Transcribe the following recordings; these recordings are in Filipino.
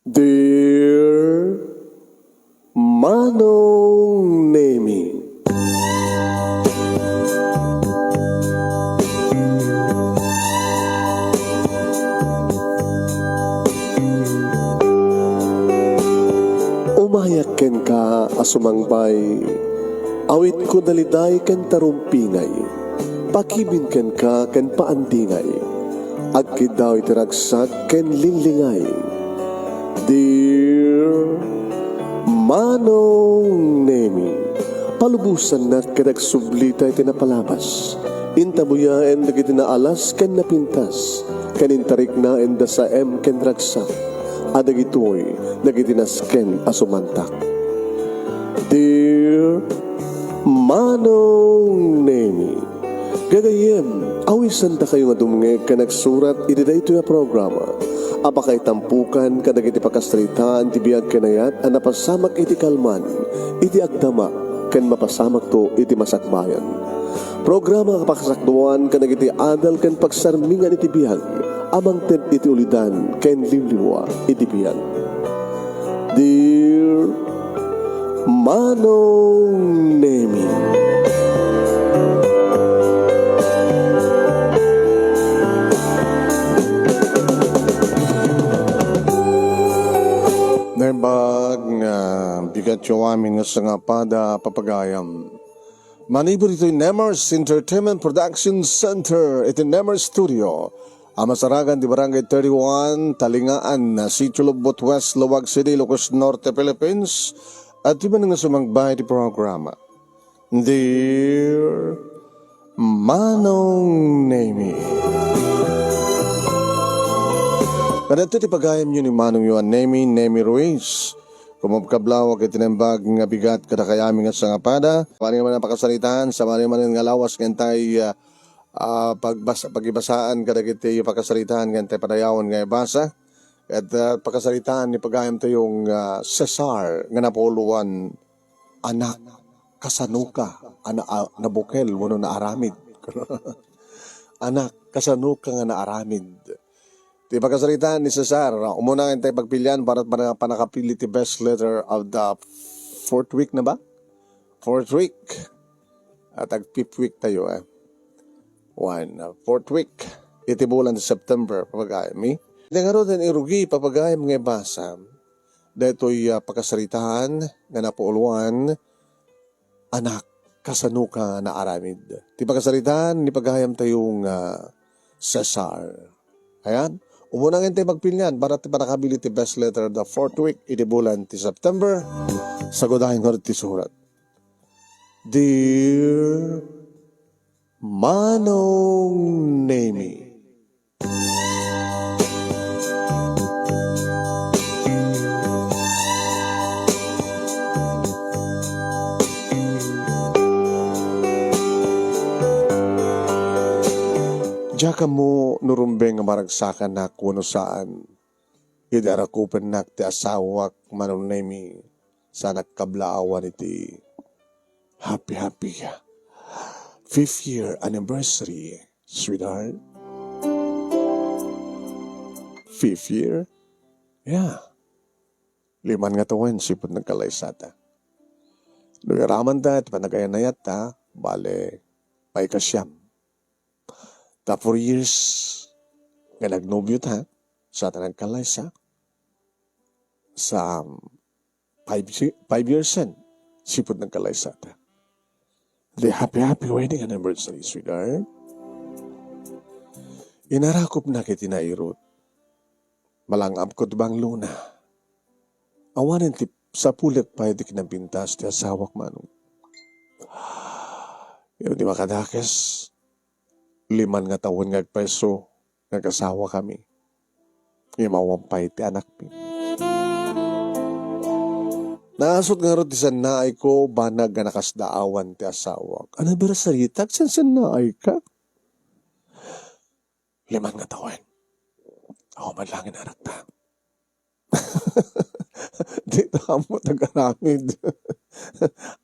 Dear Manong Nemi, umayak ken ka asumangbay, awit ko daliday ken tarumpingay, pakibin ken ka ken paandingay, agkid daw itiragsak ken linlingay. Dear Manong Nemi, palubusan na kadagsublita iti napalabas. Intabuyaen dagiti naalas ken napintas, kanintarik na enda sa ken ragsak. Adagitoy dagiti nasken asumantak. Dear Manong Nemi, gagayem, awisan ta kayo nga dumngeg ka nagsurat iti dayto nga programa. Apakay tampukan kadagiti pakastritaan ti biag kanayat a napasamak iti kalman, iti agdama ken mapasamak to iti masakbayan. Programa kapakasakduan kadagiti adal ken pagsarmingan iti biag, amang ted iti ulidan ken limliwa iti biag. Dear Manong Nemi, Naimbag nga bigat yung amin nga sangapada papagayam. Manibur ito yung Nemers Entertainment Production Center, ito Nemers Studio. Amasaragan di Barangay 31, Talingaan, Sitio Lubot West, Luwag City, Ilocos Norte, Philippines. At iba nga sumagbay di programa. Dear Manong Nemi, kadto ti pagayam nyo ni Manong Yuan Nemi Ruiz. Kumabkablawag itinembag nga bigat kada kayami nga sangapada. Pari man ang pakasalitan, sa mali man nga lawas kentay pagibasaan kada kiti yung pakasalitan kentay padayawan nga ibasa. At pakasalitan ni pagayam tayo yung Cesar nga napuluan anak kasanuka na bukel wano na aramid. Anak kasanuka nga na aramid. Di pagkasalitaan ni Cesar, umuna nga tayo pagpilian para panakapili ti best letter of the fourth week na ba? Fourth week. At fifth week tayo fourth week. Iti bulan sa September, papagayam mi. Nangaro din irugi, papagayam nga basa. Dito'y pagkasalitaan nga napuuluan, anak kasanuka na aramid. Di pagkasalitaan, ni pagayam tayong Cesar. Ayan. Umunang tayo magpilian para nakabili ti best letter the fourth week iti bulan ti September. Sagudahin ko ti surat. Dear Manong Nemi, Diyaka mo nurumbeng nga maragsakan na kuno saan. Idarakupan nak ti asawak Manong Nemi sa nagkablaawan iti happy 5th year anniversary, sweetheart. 5th year? Yeah. 5 nga tuwen, sipot nagkalaysata. Lugaraman ta, at panagayanayat ta, bale, may kasyam. Ta 4 years nga nagnobyo ta sa tanang kalaysa sa 5 years sen sipot ng kalaysa ta. The happy wedding anniversary, sweetheart. Inarakop na kiti na irot. Malangap ko bang luna. Awanin ti sa pulik pa iti kinabintas ti asawak Manong. Yung di makadakes 5 nga taon nga peso nagkasawa kami. Imawampay ti anak mi. Naasot nga ro ti sannaay ko banag nga nakasdaawan ti asawak. Ano ba salitag san sannaay ka? 5 nga taon. Ako man lang inanak ta. Dito kamo tagaramid.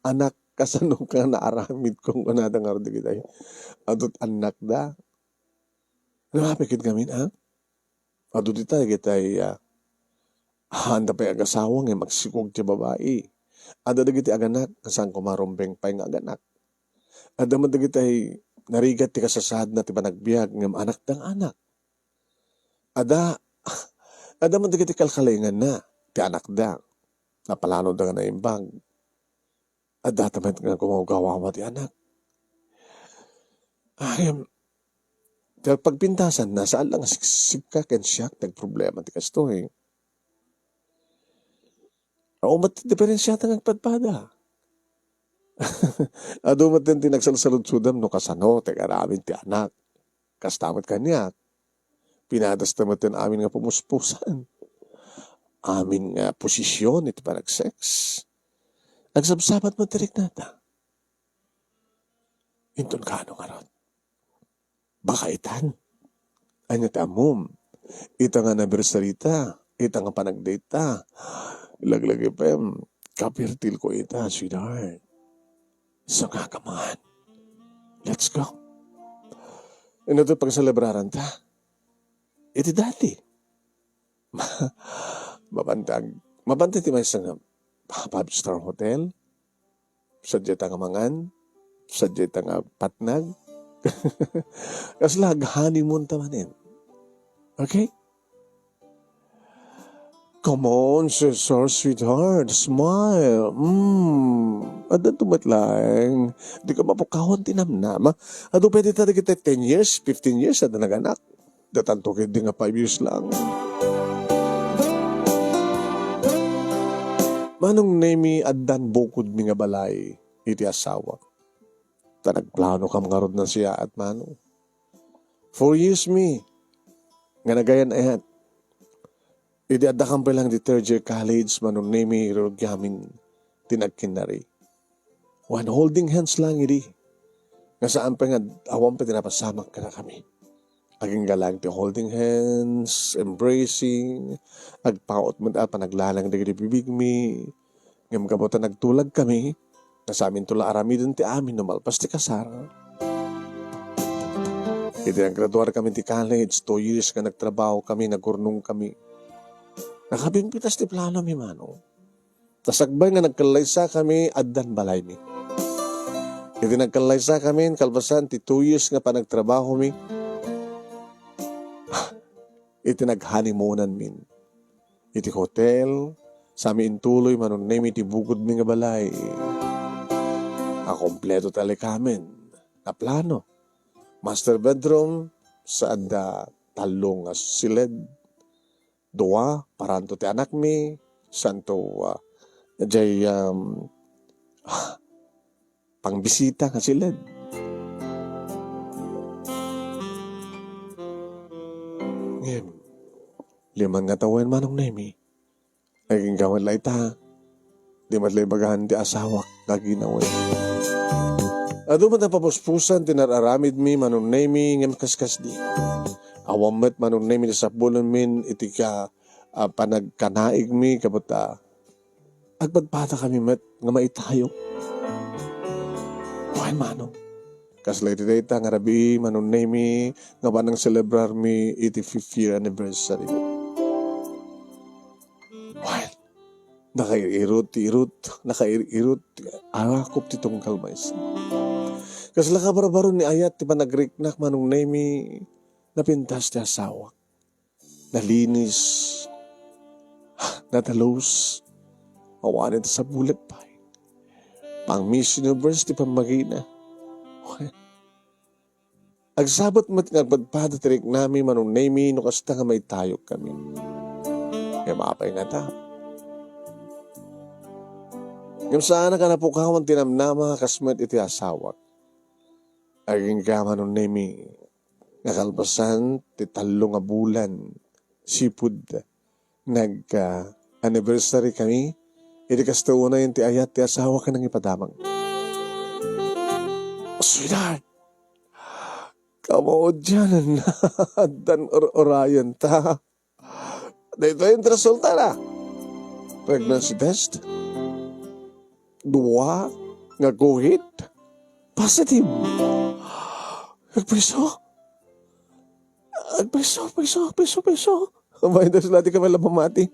Anak kasano ka na aramid kung kunadang ardo kitay. Adot anak da. Napikit kami ha? Adot itay kitay Handa pa yung asawa nga magsikog ti babae. Ada dagiti aganak, kasang kumarumbeng pa yung aganak. Ada man dagiti narigat ti kasasad na ti panagbiag ng anak dang anak. Ada, ada man dagiti kalkalingan na ti anak dang. Napalano da nga na imbag. Ada taman nga kumagawawa ti anak. Ayam, pagpintasan na, saan lang siksik ka ken siyak, nagproblema ti kasto eh. O matidiferensyata ng padpada. Ado matin tinagsalsalud-sudam no kasano, tegaramin ti anak. Kastamot kanyak. Pinadas tamatin amin nga pumuspusan. Amin nga posisyon iti panag-sex. Agsabsabat mo tirik nata. Inton ka ano nga ron. Baka itan. Anya tamom. Ita nga nabersarita. Ita nga panagdata. Laglagi pa kapirtil ko ita, sweetheart. So nga kamahan. Let's go. Ano ito pag celebraran ta? Iti dati. Mabantag ti may isang 5-star hotel. Sadya ta nga mangan. Sadya ta nga patnag. Kasla, honeymoon tamanin. Okay? Come on, sister, sweetheart. Smile. Ada tumatlang. Di ka mapukahon tinamnama. Ado pwede tayo kita 10 years, 15 years, ada naganak. Datanto kayo di nga 5 years lang. Manong nemi addan bukod mi nga balay, iti asawa. Tanagplano kam nga rod na siya at mano. 4 years mi. Nga nagayan ayat. Idi adakam pa lang di third year college, manong nemi rogyamin tinagkinari. One holding hands lang idi. Nga saan pa nga awam pa tinapasamak ka na kami. Aging galang ti holding hands, embracing, agpaot mo at panaglalang di bibig mi. Ngam kabutan nagtulag kami, na sa amin tula aramidon ti amin numalpas ti kasar. Iti ang graduar kami ti college, 2 years ka nagtrabaho kami, nagurnong kami. Nakabimpitas ti plano mi mano. Tasagbay nga nagkalaysa kami, addan balay mi. Iti nagkalaysa kami, kalbasan ti 2 years nga pa nagtrabaho mi. Iti nag-honeymoonan min. Iti hotel, sa amin tuloy manon name iti bugod mi nga balay. Kompleto tali kamin. Na plano. Master bedroom, sa ada talong silid. 2, paranto ti anak mi. Santo, jay pangbisita nga silid. Ngayon, 5 nga tawen manong nemi. Naging gawan lay ta. Di matlay bagahan ti asawak kaginawin. Ado man na papuspusan tinararamid mi manong nemi ngem kaskas di. Awamet manong nemi sa bulon min iti ka panagkanaig mi kabuta. Agpadpata kami met nga maitayo. Why manong? Kaslay ti dayta nga rabi manong nemi nga banang celebrar mi iti 5th year anniversary. Nakairot, arakop ti tungkal mais. Kasi lakabaro ni ayat ti panagriknak manong nemi napintas ti asawak. Nalinis, natalos, awanin sa bulat pa. Pang Miss Universe ti pamagina. Agsabot mat nga agpadpada tirik nami manong nemi no kasta nga may tayo kami. Kaya mapay nga ta. Yung sana ka napukawan tinamnama kasmet iti asawak. Aging kama nun nemi nakalpasan ti 3 nga bulan sipud nag-anniversary kami. Iti kastauna yun ti ayat ti asawa ka nang ipadamang. Sweetheart, kamo dyan na dan orayan ta. Dito yung resulta na. Pregnancy test. 2 nga guhit. Positive. Agpeso. Abay, das lati ka pala pamati.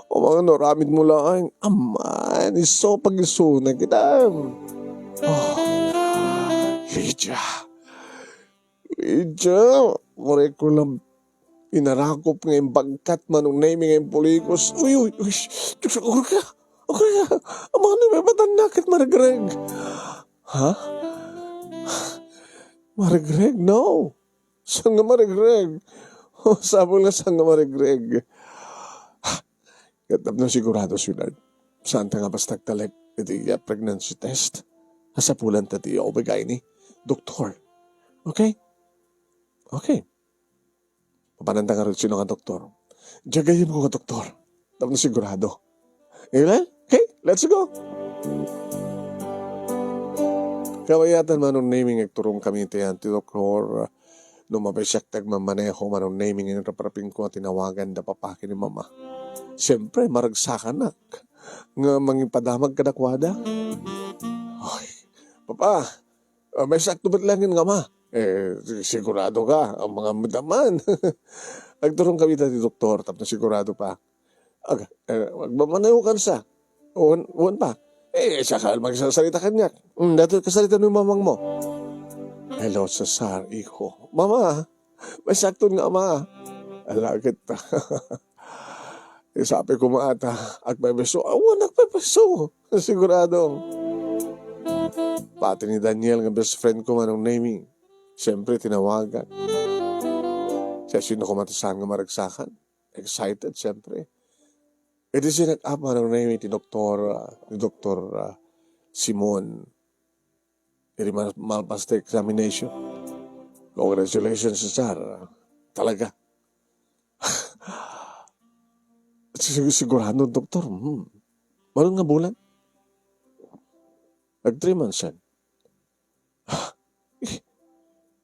O mga no, ramid mo lang. Aman, iso pag-iso na kita. Oh, Lydia. Lydia. Mure ko lang inarakop ng bagkat manong naming ng pulikos. Uy, uy, uy. Okay ka. Okay ka. Ang mga may matanakit, Marigreg. Ha? Marigreg? No. Saan nga Marigreg? Oh, sabol nga saan nga Marigreg. Katap na sigurado, sweetheart. Saan ta nga basta nagtalek iti pregnancy test? Kasapulan ta ti obigay ni doktor. Okay? Okay. Papananda nga rin sino nga doktor. Jagayin mo ka doktor. Tapos na sigurado. Okay? Let's go. Kawayatan manong naming agturong kami ti doktor. Numabasyak tagmamaneho manong naming ang raparapin ko tinawagan da papaki ni mama. Siyempre, maragsakan na. Nga mangipadamag ka nakwada. Ay, papa, may sakto ba't langin nga ma? Sigurado ka, ang mga madaman. Nagturong kami dati doktor, tapos sigurado pa. Magmamanayo ka sa. Uwan pa. Saka magsasalita ka niya. Dati kasalita ng mamang mo. Hello, Cesar, iko. Mama, may sakto nga ma. Alagit ta. Sabi ko maata, agpepeso. Nagpepeso. Siguradong. Pati ni Daniel, nga best friend ko manong naming. Siyempre, tinawagan. Siya sino ko matasahan nga maragsakan. Excited, siyempre. Ito sinag-up manong naming ni Dr. Simon. Ito malpaste examination. Congratulations, Cesar. Talaga. Sigurado, doktor. Walang nga bulan. Nag-3 months yan.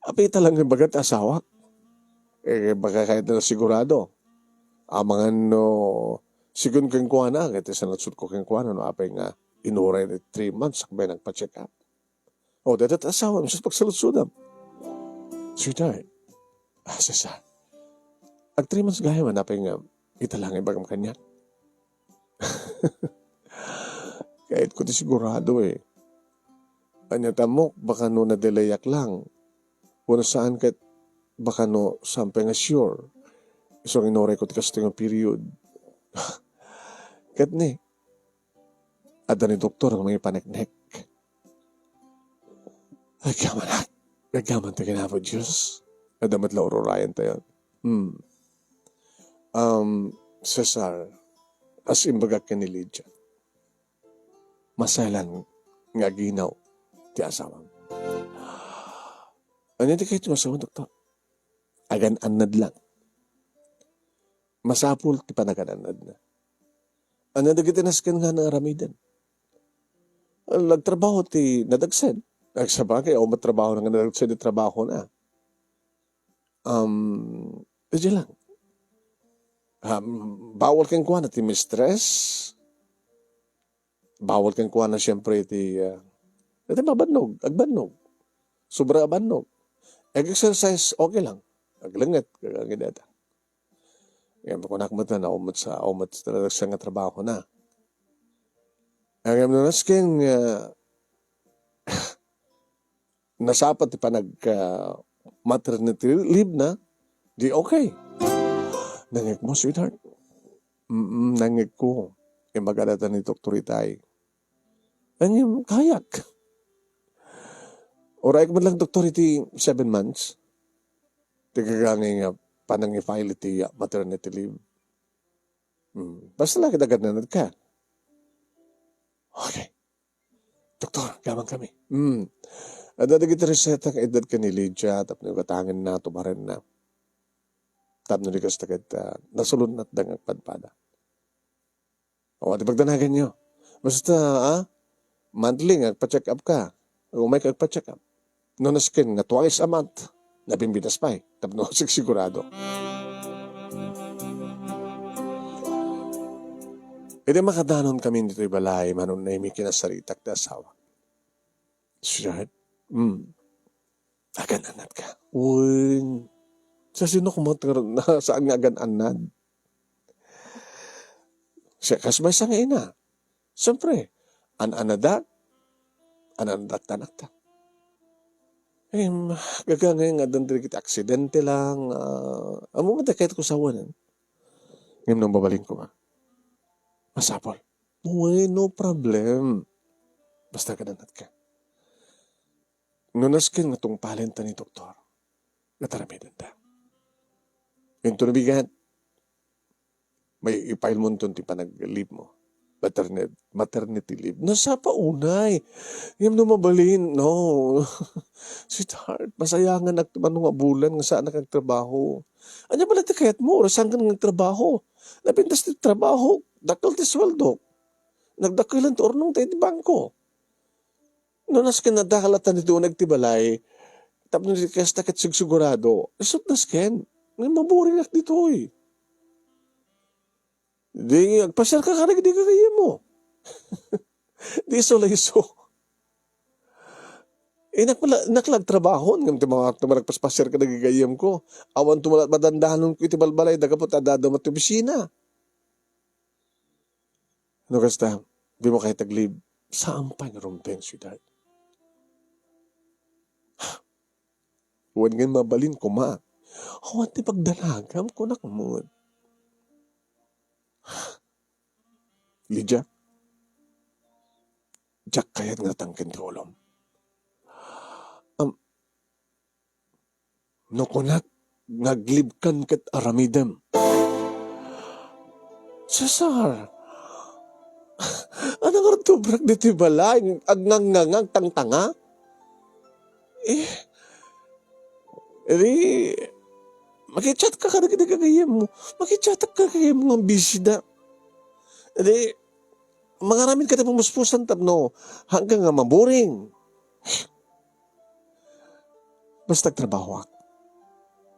Apita lang yung bagat asawa. Baka kahit na sigurado. Mga sigun kong kuha na. Kahit sa natsud ko kong kuha na. Apay nga inuray na 3 months. Sakbay nagpa-check up. Dadat asawa. Misas pagsalutsudam. Sweetheart. Cesar. Ag 3 months gaya man. Apay nga italang ibagam kanya. Kahit ko di sigurado Anya tamok, baka nadelayak lang. Kung saan kahit baka sampai nga sure. Isang inoray ko tikas yung period. Kahit ni, ada ni doktor ang may paneknek. Nagkaman tayo na po, Diyos. Adamat lauro Ryan tayo. Cesar, as imbagak ka ni Lydia, masalan nga ginaw ti asawang. Ano di kayo tumasawa, doktor? Agan-anad lang. Masapul ti panagan-anad na. Ano di kitinaskan nga na aramidan? Nagtrabaho ti nadagsan. Nagsabagay, matrabaho na nga nadagsan ti trabaho na. Diyan lang. Bawal kang kuha na ti mistress. Bawal kang kuha na siyempre ti mabadnog, agbanog. Sobra abannog. Exercise, okay lang. Aglangat, kagagidata. Ngayon pa kunakmat na umot sa nga trabaho na. Ngayon na nasking nasapat pa maternity leave na, di okay. Nangik mo, sweetheart. Nangik ko. Yung mag-alata ni Dr. Itay. Ang kayak. Oray ko man lang, Dr. Iti 7 months. Tigagangay nga panang i-file iti maternity leave. Basta lang kitagananad ka. Okay. Doktor, gamang kami. Adadagit reseta ka edad ka ni Lydia, tapos nagkatangin na, tumaran na. Tapos nalikas tagad, nasulun at dangang padpada. Di pagdanagan nyo. Basta, monthly nga, pa-check up ka. Umay ka pa-check up. No naskin nga twice a month. Nabimbitas pa Tapos sigurado. Edi makadanon kami dito ibalay, manon na imi kinasaritak na asawa. Sweetheart, agan-anad ka. Uy, sa sino kumatang na saan nga agan-anad? Kas may nga ina. Siyempre, anadat tanak ta. Gagangay nga dandri kita aksidente lang. Amo mo kahit ko sawanan. Ngayon nang babaling ko nga. Masapol. Uy, no problem. Basta kananat ka. Nunas ka nga tong palenta ni doktor. Nataramidan ta. Yung tunabigan, may ipail mo nito ti panag-leave mo. Maternity leave. Nasa paunay. Yung numabalin. No. Sweetheart, masayangan nagtaman nga bulan nga saan nakagtrabaho. Anya pala ti kayat mo, orasan ka nagtrabaho. Napintas ti trabaho, dakal ti sweldo. Nagdakilan ti ornong tayo ti bangko. Nunas ka nadakalatan nito nagtibalay, tapos nito kasta kat sigurado, isot nas ken, may maburing ak dito eh. Di, agpasyal ka karag, di ka kaya mo. Di iso. Naklag trabaho, ng tumalagpaspasyal ka nagigayam ko. Awan madandahan ko iti balbalay, dagapot adadamat ti bisina. Ano kasta, di mo kahit taglib, saan pa narumpeng, sweetheart? Huwag nga mabalin ko ma. Huwag ti pagdalagam ko nakamod. Lydia, Jack kayat nga tangkin ti ulom. No kunak, naglibkan kat aramidem. Cesar, anong artubrak dito balay? Agnang tangtanga? Makichat ka ka nagkagayam mo. Makichat ka kagayam mo ng bisida. Mangaramin ka na pumuspusan tapno hanggang nga maboring. Basta trabaho ako.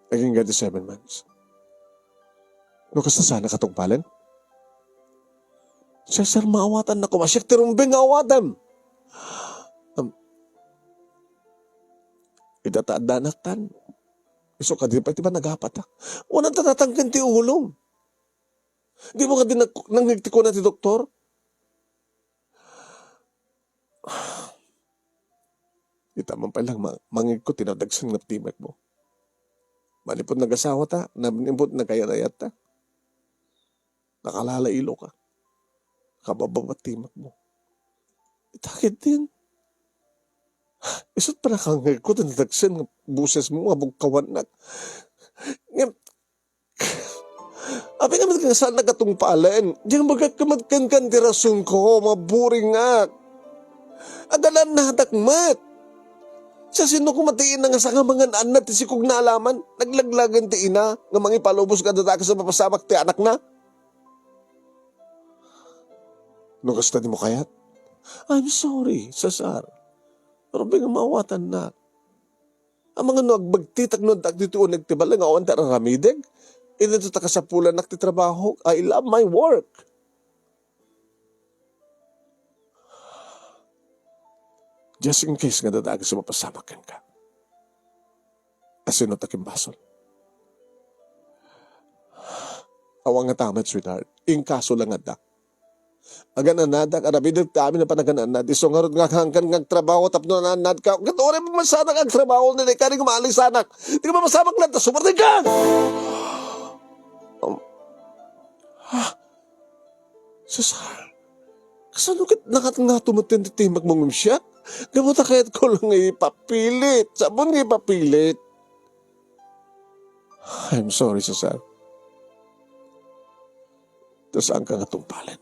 Naging 7 months. No, kasta sana katungpalan? Cesar, maawatan na ko. Masyak tirumbing awatan. Itataadanak-tan. Iso ka din pa, di ba nagapat ha? Unang tatatangkan ti ulong. Di mo ka din nangigti ko na ti doktor? Di tamang pa lang, mangig ko, tinadagsan ng timak mo. Manipod nag-asawa ta, manipod nagkayarayat ta. Nakalala ilo ka. Kabababat timak mo. Itakit din. Isot pa nakangig ko, tinadagsan ng buses mo, mabugkawan na. Abi nga man saan nagatungpalan. Diyan magkakamagkan kan dirason ko, maburing nga. Agalan na hatakmat. Sa sino kumatiin na nga sa nga mga anak ti sikog na alaman, naglaglagan ti ina, nga mga ipalubos ka dataka sa mapasamak ti anak na. No kasta di mo kayat? I'm sorry, Cesar. Pero nga maawatan na. Ang mga nagbagtitak no dito nagtibala nga awan ta ramidig. Ito ta kasapulan naktitrabaho. I love my work. Just in case nga dadaga sa mapasamakan ka. Asino takim basol. Awang nga tamat, sweetheart. In kaso lang nga da. Agan anadak, arabidag ta amin na panagananad. Iso nga rin nga hangkan nga trabaho, tapno na anad ka. Katore pa masanak ang trabaho nila. Kari nga maaling sanak. Di ka ba masamak lang, ta sumartin ka! Cesar, kasano ka nakatungatumatin ti timag mong siya? Gamuta kaya't ko lang ipapilit. Sabon nga ipapilit. I'm sorry, Cesar. Tapos saan ka nga tumpalan?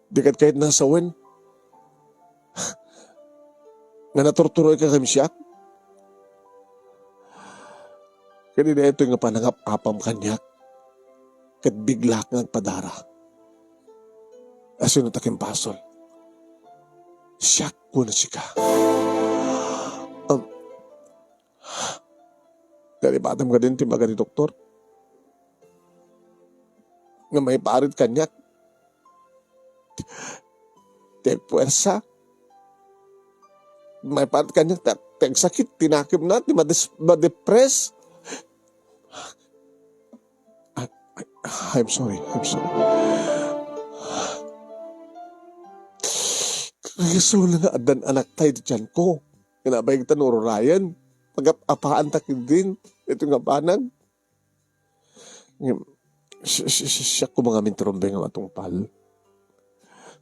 Di kat kahit nasawan. Nga naturturoy ka kami siya. Kanina ito nga panangap-apam kanyak. Kat bigla nga padara. Asin na takim pasol. Siyak ko na sika. Dari batam ka din timaga ni doktor. Nga may parit kanyak. Teg puwersa. May parit kanyak. Teg sakit. Tinakim na. Ma-depress. I'm sorry. Riso na nga adan anak tayo dyan ko. Kinabayag tanuro Ryan. Pag-apaan takin din. Ito nga banag. Siya ko mga mintrombe nga matungpal.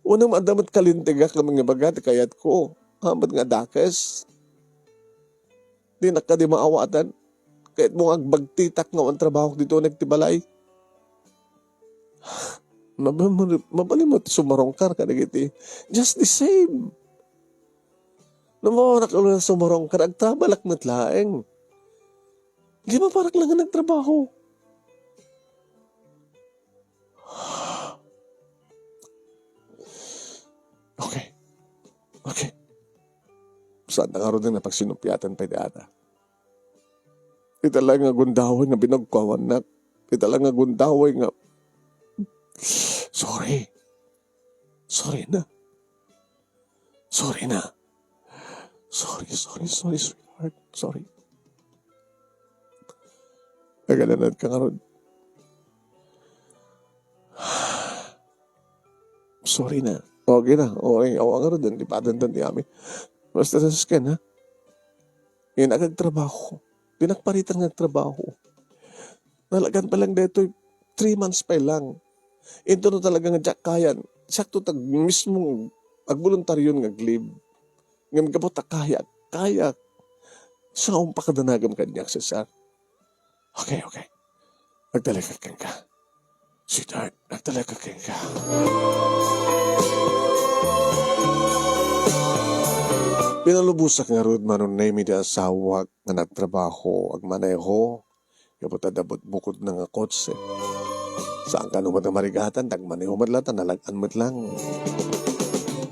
Unang madamat kalintiga ka mga bagat kayat ko. Hamad nga dakes. Di na ka di maawatan. Kahit mo agbagtitak nga ang trabaho dito nagtibalay. Mabalimot sumarongkar ka nagiti. Just the same. Namawanak ulo na sumarongkar. Agtrabalak na't laeng. Di ba parang lang nga nagtrabaho? Okay. Saan na karoon din na pagsinupyatan pa ata. Ita lang nga gundaway nga binagkawan na. Ita lang nga gundaway nga. Sorry na. Sorry, sweetheart. Sorry. Nagalanad ka nga ron. Sorry na. Okay na. Okay. Awa nga ron. Lipatan doon ni Ami. Basta sa skin, ha? Yung nagagtrabaho. Pinagparitan ng trabaho. Nalagan pa lang dito. 3 months pa lang. Ito na talaga nga Jack kayan. Sakto tag mismo agboluntaryon nga glib. Ngam gabot kaya. Sa pakadanagan kanya sa sir. Okay. Nagdalaga ka. Sweetheart, nagdalaga ka. Pinalubusak nga rod manon na imi da asawag nga nagtrabaho ag maneho. Gabot adabot bukod na nga kotse. Saan ka naman na marigatan, dagmaneho madlatan, nalagan mo't lang.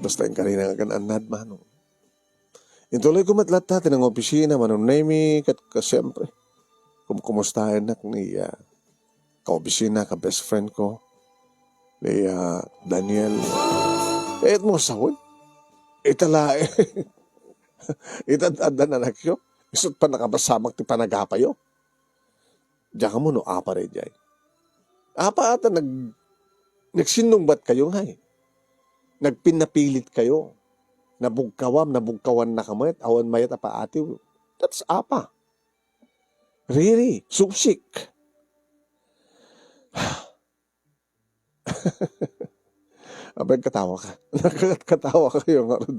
Basta yung karina nga gananad manong. Intuloy ko matlata, tinang opisina, manon na imi, siyempre. Kumustahin na ni ka-opisina, ka-best friend ko, ni Daniel. Mo sawod. Itala, itadada na nakyo. Isot pa nakabasamak ti panagapayo. Diyan ka mo no, apa rin dyan. Apa ata nagsinungbat kayo ngay. Nagpinapilit kayo. Nabugkawan na kamayat. Awan mayat apa ati. That's apa. Really. Subsik. Abay, katawa ka. Nakakatawa kayo nga rin.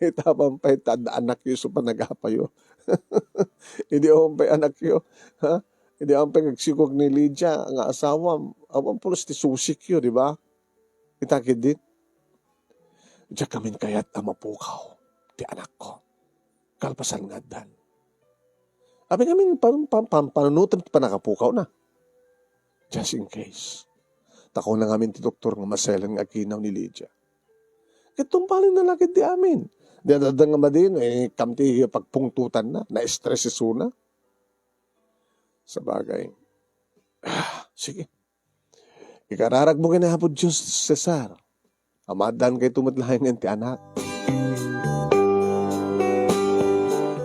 Itabang pa anak yun so panagapayo. Hindi akong pa anak yun. Ha? Hindi akong pa nagsikog ni Lydia. Ang asawa. Awang pulos ti susik yun, di ba? Itakid din. Diyan kami kaya't amapukaw. Ti anak ko. Kalpasan nga dan. Abi kami panunutan ti panakapukaw na. Just in case. Tako na ngamin ti doktor nga maselan nga kinaw ni Lydia. Itong palin na lakit di amin. Di adadang nga madin, kamti pagpungtutan na. Na-stress isuna. Sa bagay. Sige. Ikararag mo kinahapod Diyos, Cesar. Amadan kay tumatlahin ng ti anak.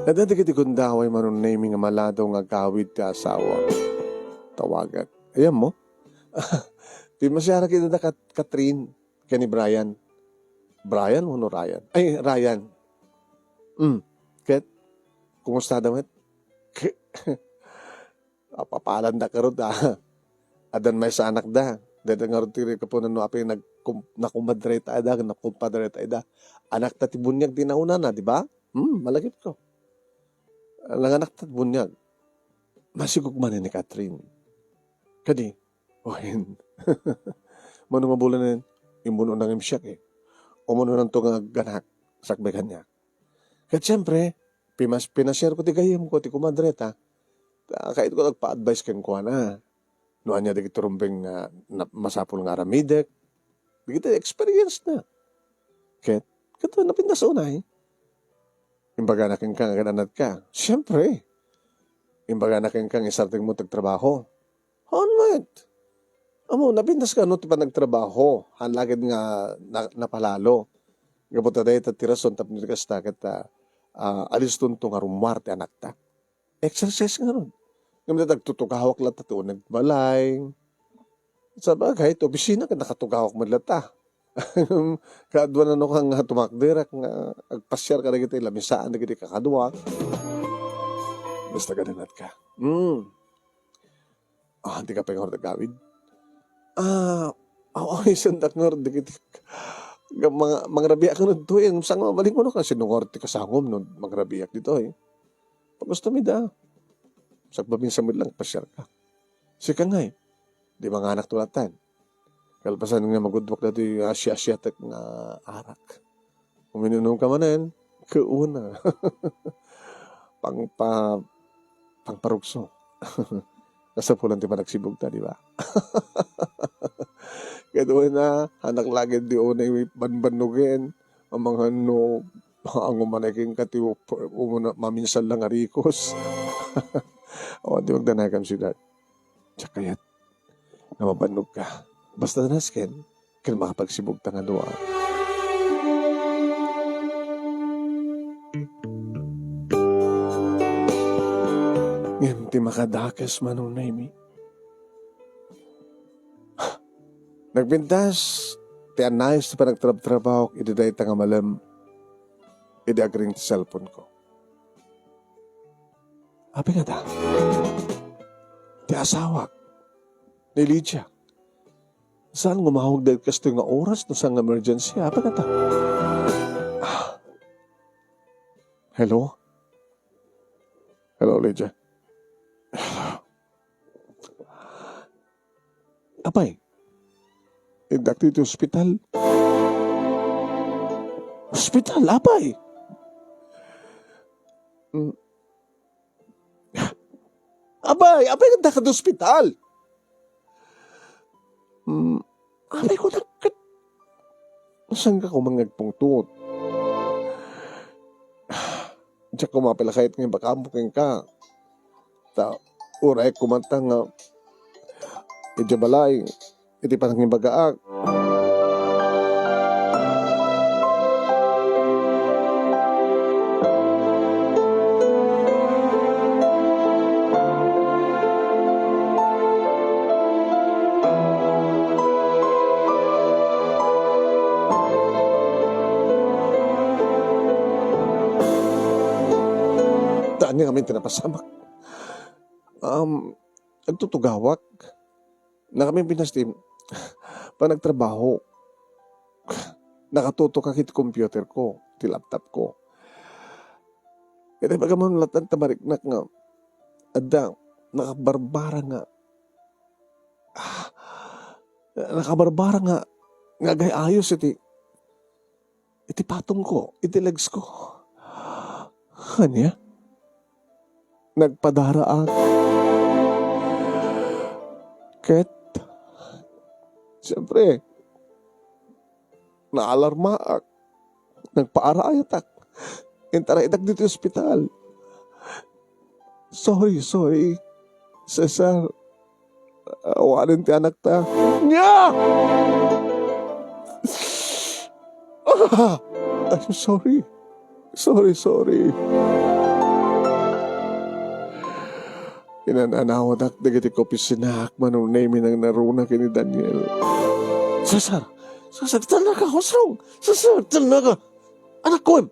Nadadigit ikundaway manon naming nga maladaw nga gawid ti asawa. Tawagat. Ayan mo. Di masyara kita na Catherine. Kani Brian. Brian o no Ryan? Ay, Ryan. Ket, kumusta daw? Papalan da ka rin da. Adan may sa anak da. Dahil nga rin tiri ka po na api nakumadre tayo da, nakumpadre tayo da. Anak ta ti bunyag di nauna na, di ba? Malagip ko. Lang anak ta bunyag. Masigog man ni Catherine. Kadi, ohin. Mano nga bulan na yun, imuno ng imsyak eh. Umuno nang ito nga ganak, sakbay kanya. Kaya siyempre, pinashare ko ti gayam ko, ti kumadre ta. Kahit ko nagpa-advise kan ko na. Noan niya dikit rumbeng masapol nga aramidek. Dikit experience na. Kaya napindas unay. Imbaga nakin kang gananat ka. Siyempre. Imbaga nakin kang isarting mo tagtrabaho. Honmet. Amo, napindas ka ti pa nagtrabaho. Hanlagid nga napalalo. Gabot na dahil tirason tapos kasta kita alis tunto nga rumwar ti anak ta. Exercise nga ron. Ngayon nagtutugahawak lang tato, nagbalay. Sa bagay, ito, bisina ka nakatugahawak man lata. Kadwa na no kang tumakder nga agpasyar ka na kita lamisaan na kita kakadwa. Basta ganunat ka. Hindi ka pa yung gawin. Ako isandak nga kita. Mga rabiak ka nun to sang maling ko no kasi nung orte kasangom nun magrabiak dito Pag gusto mi da. Sagbabin sa lang pasyar ka. Sika nga di mga anak tulatan. Kalpasan nga magudwak na ito yung asya-asyatek nga arak. Kung minunong ka manan, kauna. Pangparugso. Nasa pulang ti panagsibog ta, di ba? Kaya doon na, anak lagi di o na banbanugin, ang mga ang umanaking kati maminsan lang arikos. Di magdanagam si Dad. Tsaka yat, na mabanog ka. Basta na nasken, kaya makapagsibog ta nga doa. Ngayon ti makadakas manunay mi. Nagbintas, ti anayos ti pa nagtrabaho, ididay ta nga malam, idiagring ti cellphone ko. Abi nga ta, ti asawak, ni Lydia. Saan gumahog dahil kasto nga oras no sang emergency? Apa ka ta? Hello? Hello, Lydia. Apay? Indak dito hospital? Hospital? Apay? Apay ka da hospital? Alay ko na, saan ka kumangagpungtot? Diyan ko mapalakayat ngayon, baka ampukin ka. Uray kumanta nga, medyo balay, iti pa nang bagaak. Niya kami tinapasamak. Nagtutugawak. Na kami pinastim. Pag nagtrabaho, nakatuto ka kit computer ko, ti laptop ko. Kaya pagkaman latan tamariknak nga, ada, nakabarbara nga, nga gay ayos iti patong ko, iti legs ko. Kanya? Nagpadaraan. Ket, siyempre, naalarma ak. Nagpaarayatak. Intara idak dito sa ospital. Sorry. Cesar, awanin ti anak ta. Nya! I'm sorry. Sorry. Inananawad ak dagiti ko pisinak manunay minang naruna kini Daniel. Cesar, talaga, what's wrong? Cesar, talaga. Anak ko.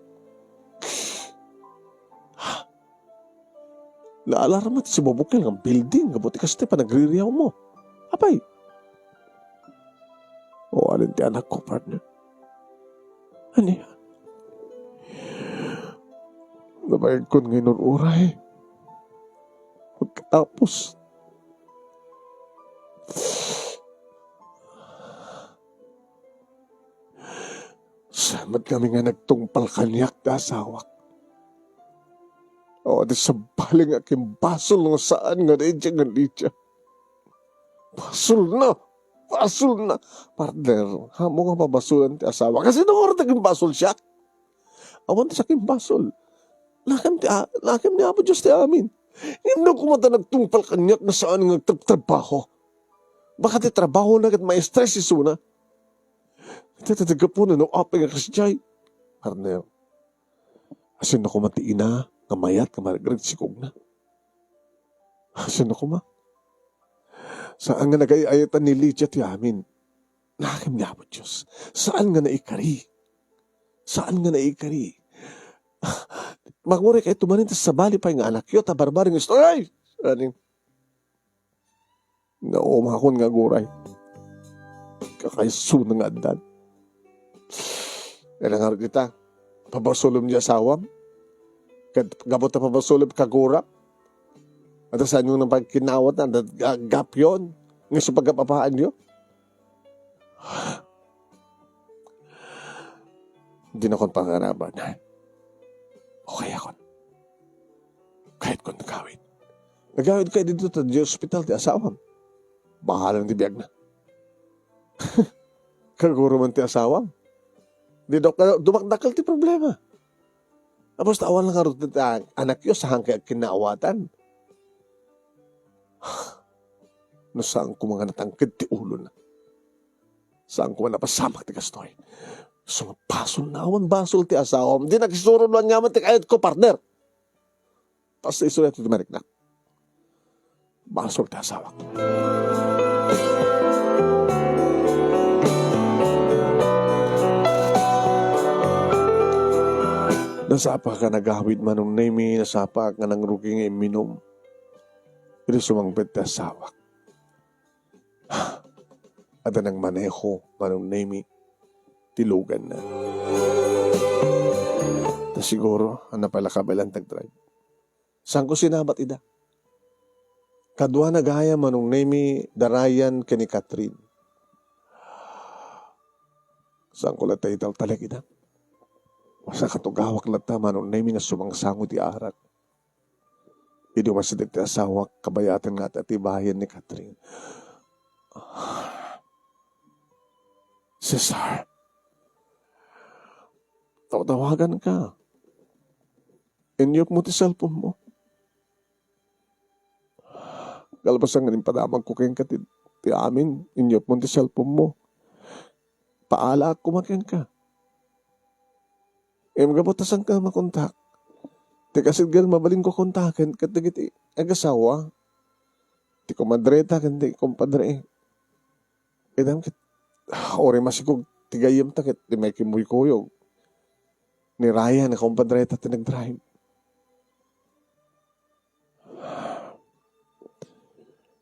Naalarma ti si Bobukil ng building, kabuti kasi pa nagririyaw mo. Apay. Alin ti anak ko, partner. Ano yan? Nabayag ko ngayon uray. Pagkatapos, samad kami nga nagtungpal kanyak na asawak. Di sa baling aking basol nga saan nga na Lydia. Basol na. Partner, hamo nga mabasulan ti asawa. Kasi nung aking basol siya. Awan ti sa aking basol. Lakim ni Apo Diyos ti amin. Hindi ko mata nagtungpal kanyak na saan nga trabaho. Baka ti trabaho na kat may stress isuna. Tatataga po na nung apay nga kasyay. Partner, asin ako matiin na, nga mayat, nga maragag sikog na. Asin ako ma. Saan nga nagayayatan ni Lydia ti amin. Nakim niya mo, Diyos. Saan nga naikari? Saan nga naikari? Magmuri kayo tumanin sa bali pa yung anak yun, tabarbaring gusto, ay! Aning, naumakon nga guray. Kakaiso na nga adan. Kaya nga kita, pabasulom niya asawam. Gabot na pabasulom kagurap. At saan yung nang pagkinawat na, gap yun. Nga sa pagkapapaan niyo. Hindi na akong pangaraban. Okay ako. Kahit kung nagawin. Nagawin kayo dito sa hospital, di asawam. Bahalang tibiyag na. Kaguro man ti asawam. Di dumakdakal ti problema. Tapos tawan lang karot anak yun sa hangkay kinaawatan. No saan ko mga natangkid ti ulo na. Saan ko napasamak ti kastoy. So basol na awan basol ti asawam. Di nagsisuro lang naman ti kayot ko partner. Tapos isulat ti marik na. Basol ti asawak. Nasapa ka nagawid manong nemi, nasapa ka nang ruging iminom. Ito sumangbet na sawak. At nang maneho manong nemi, tilugan na. Na siguro, ang napalakabalan tag-drive. Saan ko sinabat ida? Kadwa nagaya manong nemi, darayan kani Catherine. Saan ko latay talag ida? Masa katugawak lata manong nemi na sumangsango ti arak. Hindi masadag ti asawak kabayatan nga at bayan ni Catherine. Cesar, tawagan ka. Inyok mo ti cellphone mo. Galbasan nga rin padamang ko kayong ti amin. Inyok mo ti cellphone mo. Paala ako makyan ka. Magabutasan ka makontak. Ti kasid gal mabaling ko kontakin kat dagiti agasawa. Ti komadreta kandi kompadre. Edam kit ori masikog tigayem ta ket di may kimuy kuyog. Ni Ryan na kompadreta ti nag-drive.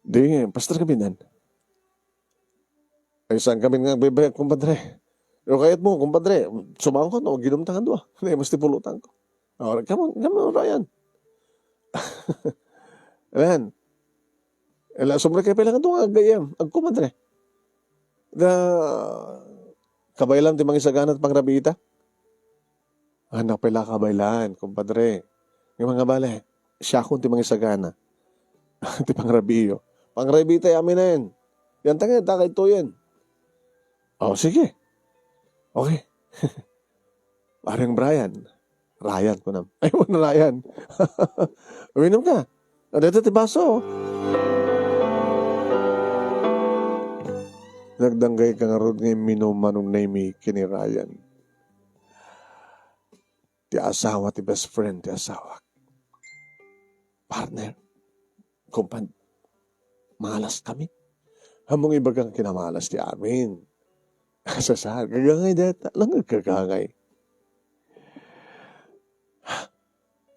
Di, pastor kami nan. Ay saan kami nga bebek kompadre. Pero kayat mo, kumpadre, sumako ko, no, ginumtangan doon. Hindi, mas tipulutan ko. Come on, Ryan. Ayan. Sumra kayo pala nga doon, agayam. Kumpadre. Kabaylan, timang isaganat pang rabita. Anak pala kabaylan, kumpadre. Yung mga bale, siya kung timang isagana. Timang rabiyo. Pang rabita, yamin na yan. Yan tangin, takay to yan. Sige. Okay. Parang Brian. Ryan ko na. Ay, mo na Ryan. Uminom ka. Dito ti baso. Nagdanggay ka nga ron ngayon minumanong naimi kini Ryan. Ti asawa, ti best friend, ti asawa. Partner. Kumpan. Malas kami. Hamong iba kang kinamalas ti amin. Sasahar, gagangay data. Lang gagangay.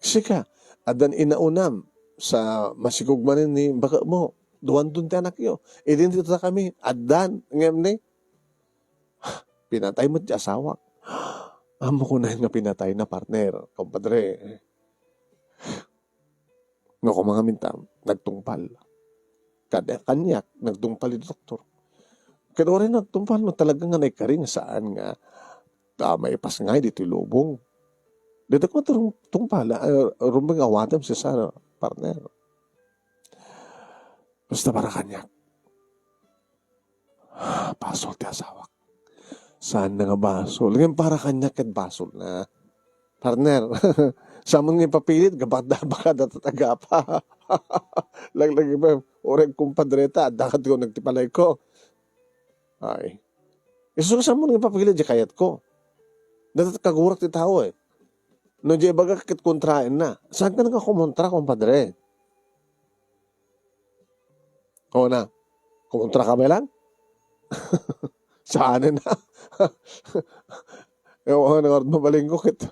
Sika, adan inaunam sa masikugmanin ni baka mo. Duwan dun ti anak yo. Idin dito kami. Adan, ngem ni. Pinatay mo ti asawak. Amo ko na nga pinatay na partner. Kompadre. Nga ko mga mintam, nagtungpal. Kanyak, nagtungpal yung doktor. Kaya rin nagtumpal no talaga nga naikaring saan nga may pasangay dito lubong. Dito ko tungpala, rumbang awatam siya sa partner. Basta para kanya. Basol ti asawak. Saan na nga basol? Ngayon para kanya kat basol na. Partner, sa mga ipapilit, baka datataga pa. Laglag ba, oreg kumpadreta, dakat ko nagtipalay ko. Ay. Isusa mo nang ipapilit di kayat ko. Datat kagurak ti tao eh. No di baga kit kontrain na. Saan ka nakakumontra, kumpadre? O na, kumontra ka ba lang? Saan na? Ewan nga mabaling ko kit.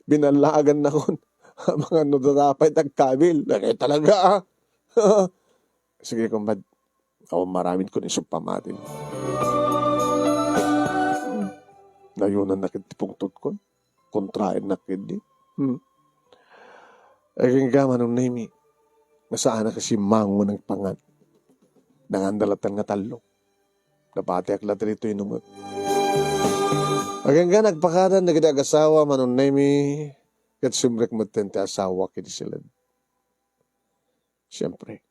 Binalagan na kon. Mga nudapay tagkabil. Lagay talaga Sige kumbad. Ako maraming ko ni pamatin. Nayunan na kitipungtod ko. Kontrain na kidi. Aging gaman ng nami. Masaan na kasi mango ng pangat. Nangandalatan nga talo. Napati aklat rito inumot. Aging ga nagpakaran na asawa manon nami. Kat sumrek mo tente asawa kiti sila. Siyempre.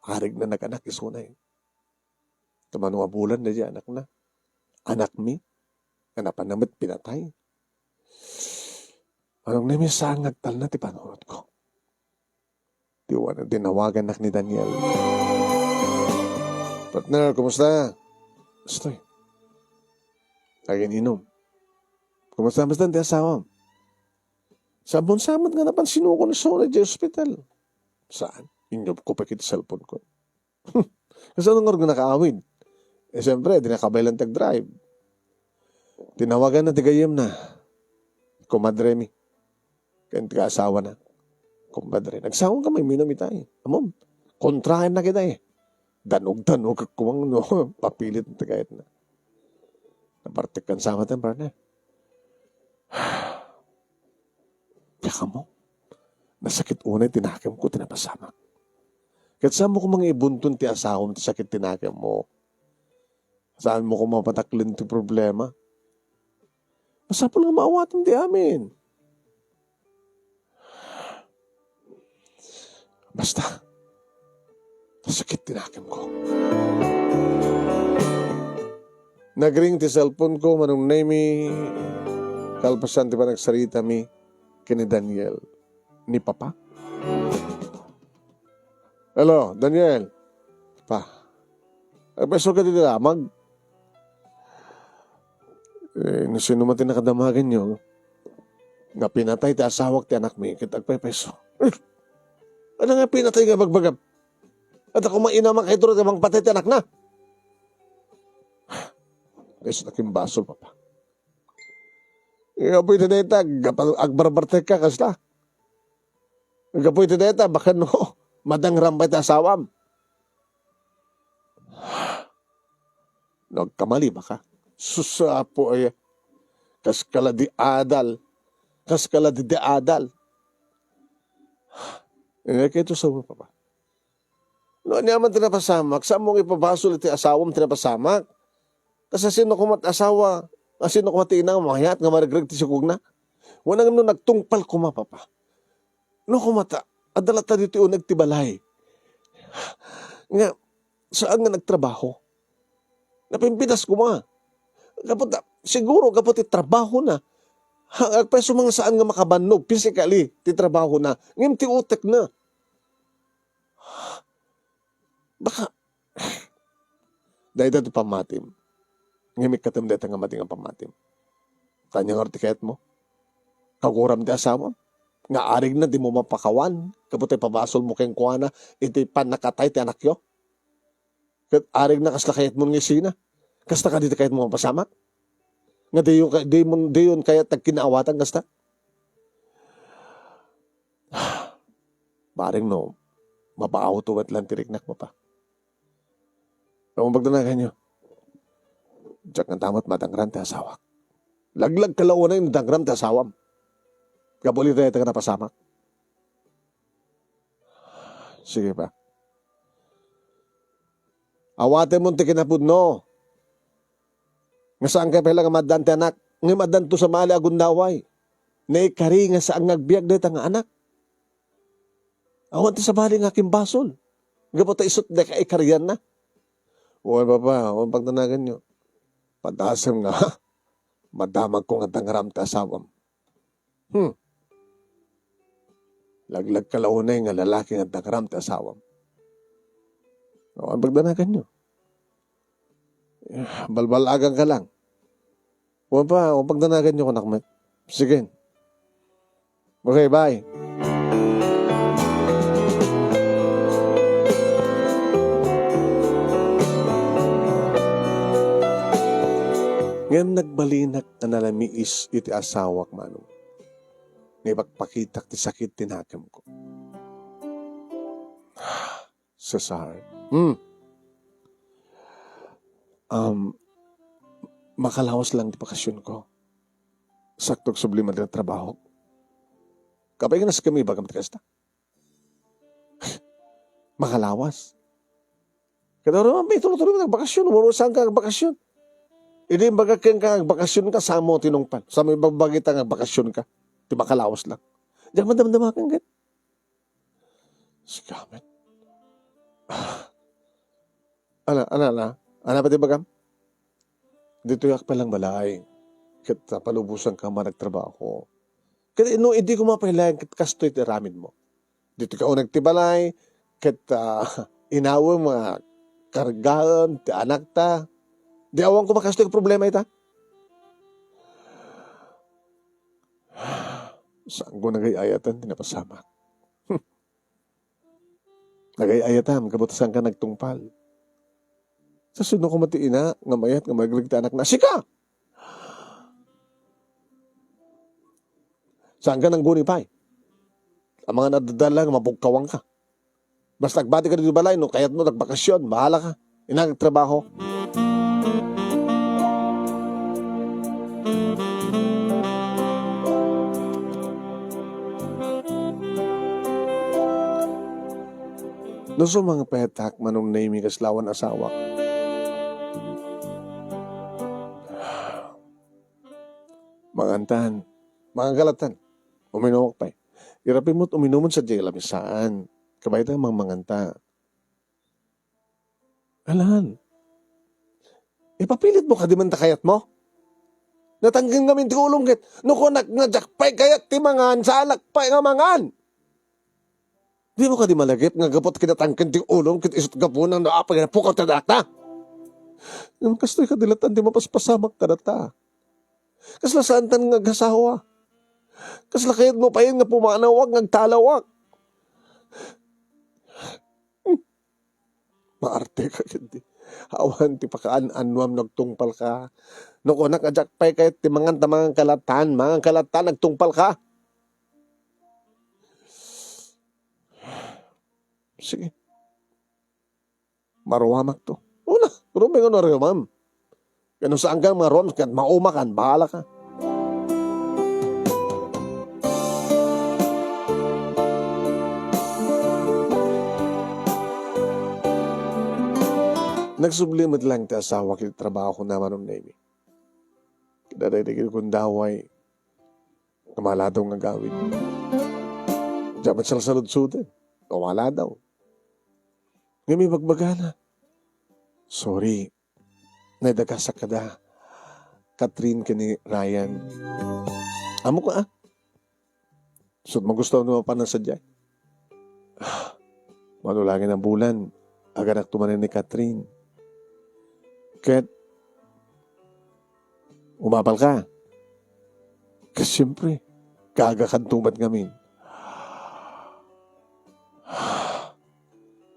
Arig na nag-anak isunay. Tumanong bulan na di anak na. Anak mi. Kanapan naman pinatay. Anong nami sangag tal na ti panunod ko. Dinawagan nak ni Daniel. Partner, kumusta? Gustoy. Agin inom. Kumusta basta ti asawa? Sabon-samot nga napansin ko na sa hospital. Saan? Inyop ko pa kita cellphone ko. Kasi anong orgo nakaawid? Siyempre, di nakabailan tag-drive. Tinawagan na tigayam na. Kumadre mi. Kaya tika-asawa na. Kumadre. Nagsawang ka may minamitay. Amom, kontrahin na kita Danog-danog kumang no. Papilit na tigayat na. Napartik kan sama tayo, partner. Yaka mo. Nasakit unay, tinakim ko, tinapasama. Kahit saan mo kung mga ibuntun ti asawam, ti sakit tinakim mo. Saan mo kung mapataklin ti problema. Masapol nga maawatan ti amin. Basta, nasakit tinakim ko. Nagring ti cellphone ko, manong name kalpasan ti pa nagsarita mi, kini Daniel, ni Papa. Hello, Daniel. Pa. Peso ka dito lamag. Sino man tinakadamagan nyo, nga pinatay ti asawak ti anak mi, kitagpay peso. Ano nga pinatay nga bagbagab? At ako mainamang kayo tulad namang patay ti anak na. Peso na kimbasol, Papa. Igapoy ti deta, agbarbartek ka kasla. Igapoy ti deta, baka no, madang rambay ti asawam. Nagkamali baka. Susapo ay kaskala di adal. Kaskala di adal. Kaya ito sa mga Papa. No, niyaman tinapasamak. Saan mong ipabasol iti asawam tinapasamak? Kasi sino kumat asawa, sino kumat inang mahayat nga marigreg ti sukog na? Wanang no nagtungpal kuma, Papa. No kumata, adalata dito yung nagtibalay. Nga, saan nga nagtrabaho? Napimpitas kuma. Kapot, siguro kapot trabaho na. Agpeso mga saan nga makabanog, physically, ti trabaho na. Ngayon ti utek na. Baka, dahil dati pamatim. Ngimik katam dito nga mating ang pamatim. Tanyang artiket mo. Kaguram di asawa. Nga arig na di mo mapakawan. Kapot ay pabasol mo kayong kuwana. Iti panakatay ti anak yo. Kat arig na kaslakayat mo ng isina. Kasta ka dito kayat mo mapasamak. Nga di yun kaya tagkinaawatan kasta. Baring no. Mapaaw at lang tiriknak mo pa. Kung magdanagan nyo. Diyak ng tamat matangran ti asawak. Laglag kalawa na yung dangran ti asawam. Kapuli tayo ka napasamak. Sige pa. Awatin mo ti kinapudno. Nga saan ka pala nga madan ti anak. Nga madan to sa mali agundaway. Naikari nga saan ngagbiag dito nga anak. Awan ti sa mali nga kimbasol. Gapot ta isot na kaikarian na. Uwan Papa, uwan pagtanagan nyo. Padasam nga, madamag ko nga tangaram ta asawam. Laglag kalaunay nga lalaki nga tangaram ta asawam. Ang pagdanagan nyo. Balbalagan ka lang. Huwag pa, huwag pagdanagan nyo konakmet. Sige. Okay, bye. Ngayon nagbalinak na nalamiis iti asawak manong. Ngay pagpakitak ti sakit tinakam ko. Cesar. Makalawas lang di bakasyon ko. Saktog sublima din trabaho. Kapag nas kami ba kamit kasta? Makalawas. Kada naman may tuloy-tuloy nagbakasyon. Umurusan ka nagbakasyon. Hindi baga kang nagbakasyon ka sa mo tinungpan. Sa may babagita nagbakasyon ka. Di makalawas lang. Diyan madamdama kang gan. Sigamit. Ana pati bagam? Dito yak palang balay. Kita palubusan ka managtrabaho. Kaya no, hindi ko mapailayan kit kastoy ti ramin mo. Dito ka o nagtibalay, kit inawa mga kargaan, ti anak ta. Di awang ko makastoy problema ita. Saan ko nagayayatan, tinapasama. Nagayayatan, kabutasan ka nagtungpal. Sa suno ko matiina, nga mayat, nga magligta anak na, sika! Saan ka nang gunipay? Ang mga nadadala, mapugkawang ka. Basta nagbati ka dito balay, no, kaya't mo nagbakasyon, bahala ka. Inagtrabaho. Nuso mga petak manong naimi kaslawan asawa. Mga antahan, mga galatan, uminawak pa. Irapin mo't uminumon sa jay lamisaan. Kabayta mga manganta. Alan, ipapilit mo ka di man takayat mo? Natanggin kami ti ulong kit. Nuko nagjakpay kayat ti mangan sa alakpay nga mangan. Di mo ka di malagip nga gapot kinatangkin ti ulong kit isot gapunan na apay na pukaw ta data. Yung kastoy ka dilatan di mapaspasamak ka data. Kasla saan tan nga gasawa. Kasla kayat mo pa yun nga pumanawag ngagtalawag. Maarte ka hindi. Awan ti pakaan-anwam nagtungpal ka. Nuko nakajakpay kayat ti mangan tamangang kalatan. Mangang kalatan nagtungpal ka. Sige. Maruwamak to. Una, rumay ko na rin, ma'am. Ganun saan kang maruwamak, maumakan, bahala ka. Nagsublimit lang ti asawa kit trabaho ko naman ng Navy. Kadaday-day kong daway, kamaladaw nga gawin. Dapat sila salud-sudan. Wala daw. Ngayon may bagbagana. Sorry. Naidagasak ka da. Catherine ka ni Ryan. Amo ka So, magustaw naman pa ng sadya. Manulangin ang bulan. Aganak tumanin ni Catherine. Ket, umapal ka. Kasi siyempre, kagakantumat ngamin.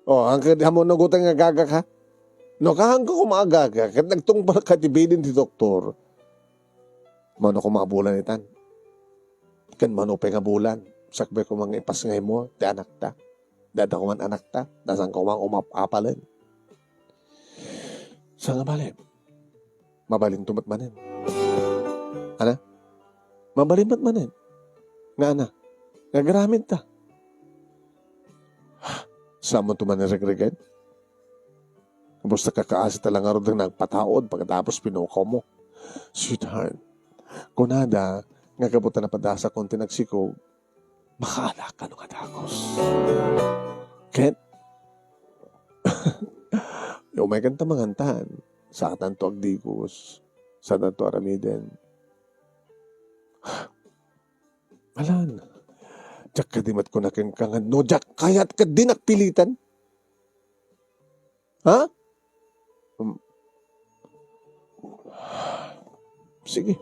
Ang hamon nagutan nga gagak ha? No, kahang ko kumagaga, kat nagtungpal ka tibidin ti doktor, mano ko mga bulan itan. Kan mano pa nga bulan, sakbay ko mga ipas ngay mo, ti anak ta. Dada ko man anak ta, dasan ko mga umapapalin. Sa nga balim, mabalin tumat manin. Ana? Mabalin mat manin. Nga ana, nga garamit ta. Saan mo tuman nirigrigan? Basta kakaasi talang arod ng nagpataod pagkatapos pinukaw mo. Sweetheart, kunada, nga kabutan na padasa kung tinagsiko, makaala ka nung adakos. Ken? Yung may kanta mangantahan, sa tanto agdigos, sa tanto aramiden. Alan, Jack kadimat ko na kengkangan. No, Jack, kaya't ka din nakpilitan. Ha? Sige.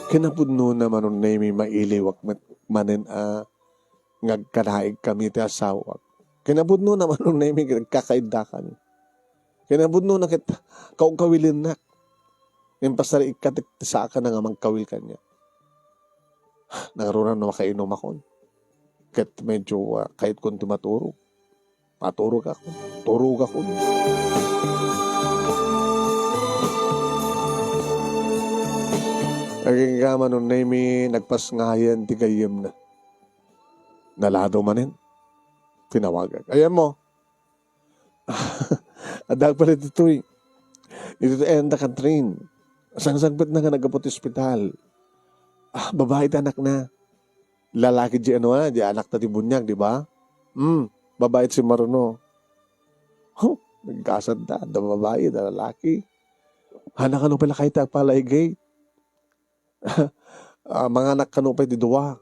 Kinapudno naman nun na may mailiwak manin ngagkanaig kami ti asawak. Kinabudno naman nung naimig nagkakaindakan. Kinabudno na kita, kaugkawilin na. Yung pasari ikatik sa akin na nga magkawil kanya. Nagaroon na makainom ako. Kahit medyo, kahit kung tumaturo. Paturog ako. Turog ako. Naging gama nung naimi, nagpasngayan, tigayim na. Nalado manin. Tinawagan. Ayan mo. Adag pala dito eh. Dito enda ka train. Sang-sangbit na nga nagapot ospital. Babae anak na. Lalaki di ano di anak na di bunyag, di ba? Babae si Maruno. Nagkasad da babae, da lalaki. Anak ano pala kahit palay gate. Mga anak kano pa di duwa.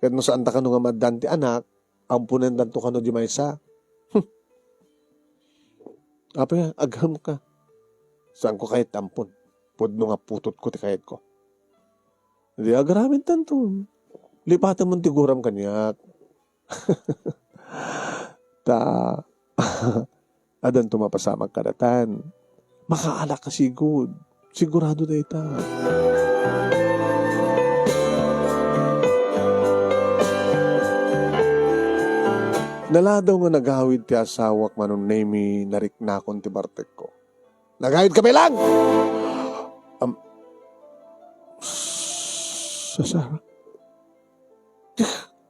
Kaya no saan ta kano nga madanti anak, ampunan danto kano di maysa. Apa agham ka. Saan ko kahit ampun? Pudno nga putot ko ti kahit ko. Hindi agaramin tanto. Lipatan mo tiguram kanyak. Adan tumapasamag karatan. Makaalak ka sigud. Sigurado na ita. Naladaw nga nagawid ti asawak manong name nariknakon ti bartek ko. Nagawid kami lang! Sasara.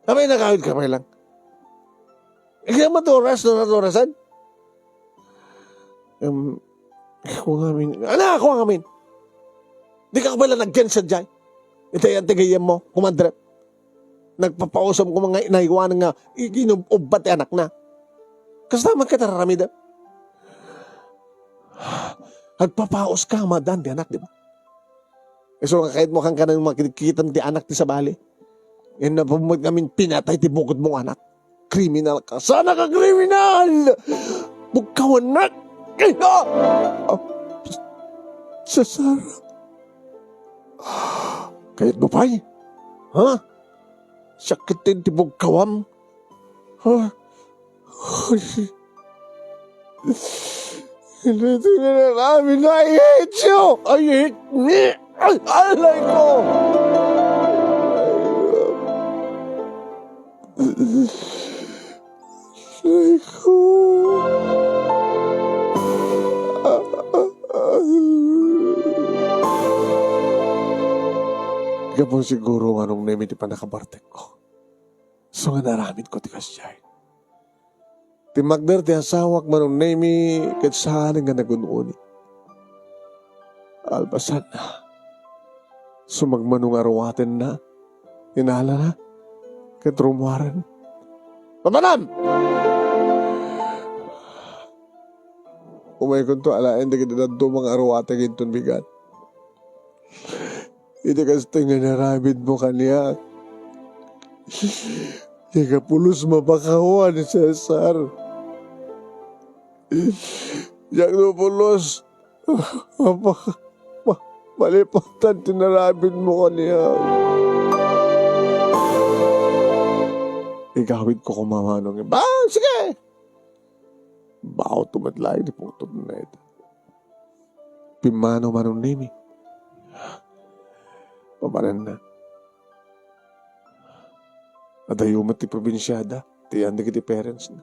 Kami nagawid kami lang. Ikaw maturas no naturasan? Ako ngamin. Ako ngamin. Di ka kabala nagyan sa dyan. Ito yung tigayam mo, kumandrep. Nagpapausam ko mga naiwanan nga, iginubat anak na. Kasama ka tararamida. Nagpapaus ka, madan, di anak, di ba? So, kahit mo kang kanang makikita di anak di sa bali. Yan na pumag namin pinatay, tibukod mong anak. Kriminal ka. Sana ka kriminal! Bugkawan na! Sa Sarah. Kahit mo pa'y? Ha? Sakitin tibog kawam. Hindi na namin. I hate you. I hate me. Alay ko. Alay ko. Gapon siguro anong name di pa nakabartek ko. So nga naramid ko ti kasyay. Ti magder ti asawak manong name kat saan nga nagununi. Albasan na. Sumagmanong arawatin na. Inala na. Kat rumwaran. Pamanam! Umay ko to alain di kita nanto mga arawatin ginton bigat. Hindi kasi nga naramid mo kaniya. Ika pulos mapakawan ni Cesar. Yak no pulos. Malipatan tinarabid mo kaniya. Igawid ko kumamanong. Sige! Bao tumadlay di putod na ito. Pimano manong nimi. Pamaran na. Adayumat ti probinsyada. Tiyanda kiti parents na.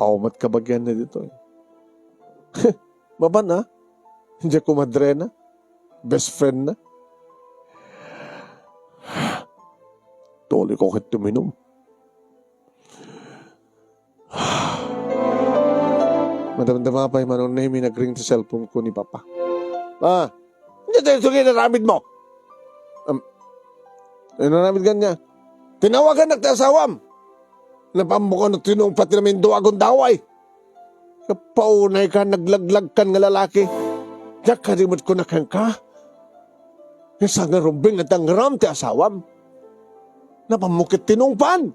Aumat kabagyan na dito. Baba na. Hindi ko madre na. Best friend na. Toli ko kit tuminom. Madamdama pa yung manong name nag-ring sa cellphone ko ni Papa. Hindi tayo sugay na ramid mo. Naramid ganya. Tinawagan nagtasawam. Napambukan na tinong pati namin duwagon daway. Kapaunay ka, naglaglag kan nga lalaki. Yak karimot ko na kang ka. Isa nga rumbing na tangram ti asawam. Napamukit tinungpan.